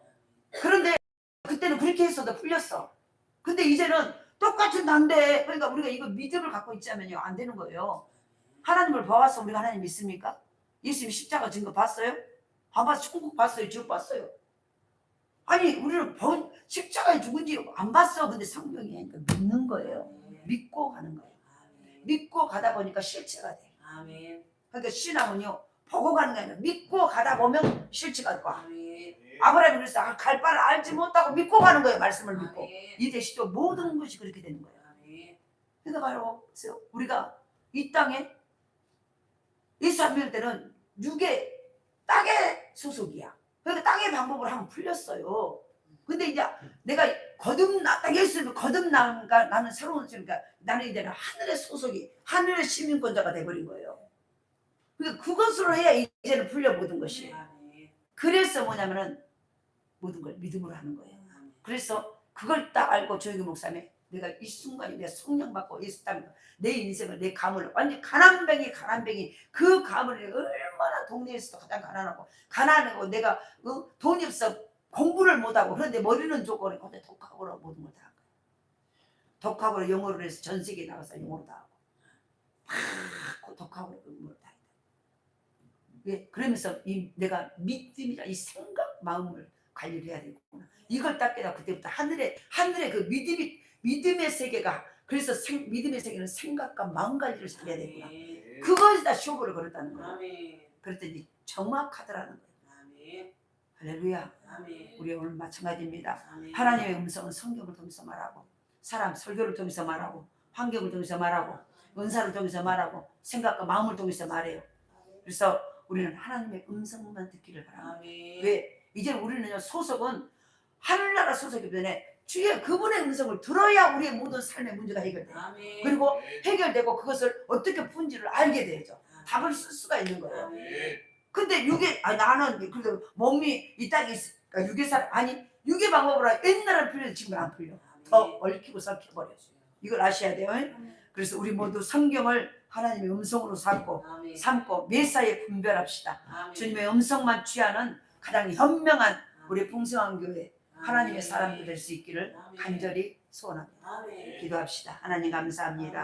그런데 그때는 그렇게 했어도 풀렸어. 근데 이제는 똑같은 난데 그러니까 우리가 이거 믿음을 갖고 있자면요 안 되는 거예요. 하나님을 봐왔어. 우리가 하나님 믿습니까? 예수님 십자가 증거 봤어요? 안 봤어. 천국 봤어요? 지옥 봤어요? 아니 우리는 십자가에 죽은지 안 봤어. 근데 성경이 하니까 믿는 거예요. 믿고 가는 거예요. 믿고 가다 보니까 실체가 돼. 그러니까 신앙은요 보고 가는 게 아니라 믿고 가다 보면 실체가 와. 아브라함이 그래서 갈 바를 알지 못하고 믿고 가는 거예요. 말씀을 믿고. 이 대시도 모든 것이 그렇게 되는 거예요. 그러니까 바로 우리가 이 땅에 이스라엘 믿을 때는 육의 땅의 소속이야. 그러니까 땅의 방법으로 하면 풀렸어요. 근데 이제 내가 딱 예수님을 거듭나가 나는 새로운 그러니까 나는 이제는 하늘의 소속이 하늘의 시민권자가 돼버린 거예요. 그러니까 그것으로 해야 이제는 풀려 모든 것이. 그래서 뭐냐면은 모든 걸 믿음으로 하는 거예요. 그래서 그걸 딱 알고 조영기 목사님 내가 이 순간에 내가 성령 받고 예수 따르고 내 인생을 내 가문을 완전 가난뱅이 그 가문이 얼마나 동네에서도 가장 가난하고 내가 돈이 없어 공부를 못하고 그런데 머리는 좋고 근데 독학으로 모든 걸 다 한 거예요. 독학으로 영어를 해서 전 세계에 나가서 영어로 다 하고 막 독학으로 영어를 다 했다. 왜? 그러면서 내가 믿음이라 이 생각 마음을 관리를 해야 되겠구나. 이걸 딱 깨닫고 그때부터 하늘의 그 믿음의 세계가 그래서 믿음의 세계는 생각과 마음 관리를 잘해야 되구나. 그것이 다 쇼부를 걸었다는 거야. 그랬더니 정확하더라는 거예요. 할렐루야. 우리 오늘 마찬가지입니다. 하나님의 음성은 성경을 통해서 말하고 사람 설교를 통해서 말하고 환경을 통해서 말하고 은사를 통해서 말하고 생각과 마음을 통해서 말해요. 그래서 우리는 하나님의 음성만 듣기를 바랍니다. 왜? 이제 우리는 소속은 하늘나라 소속이기 때문에 주의 그분의 음성을 들어야 우리의 모든 삶의 문제가 해결돼요. 그리고 해결되고 그것을 어떻게 푼지를 알게 되죠. 답을 쓸 수가 있는 거예요. 근데 나는 그래도 몸이 이 땅에 있으니까 육의 방법으로 옛날은 풀려도 지금은 안 풀려. 더 얽히고 섞여버려. 이걸 아셔야 돼요. 그래서 우리 모두 성경을 하나님의 음성으로 삼고 메사에 분별합시다. 주님의 음성만 취하는 가장 현명한 우리 풍성한 교회 하나님의 사람들 될 수 있기를 간절히 소원합니다. 기도합시다. 하나님 감사합니다.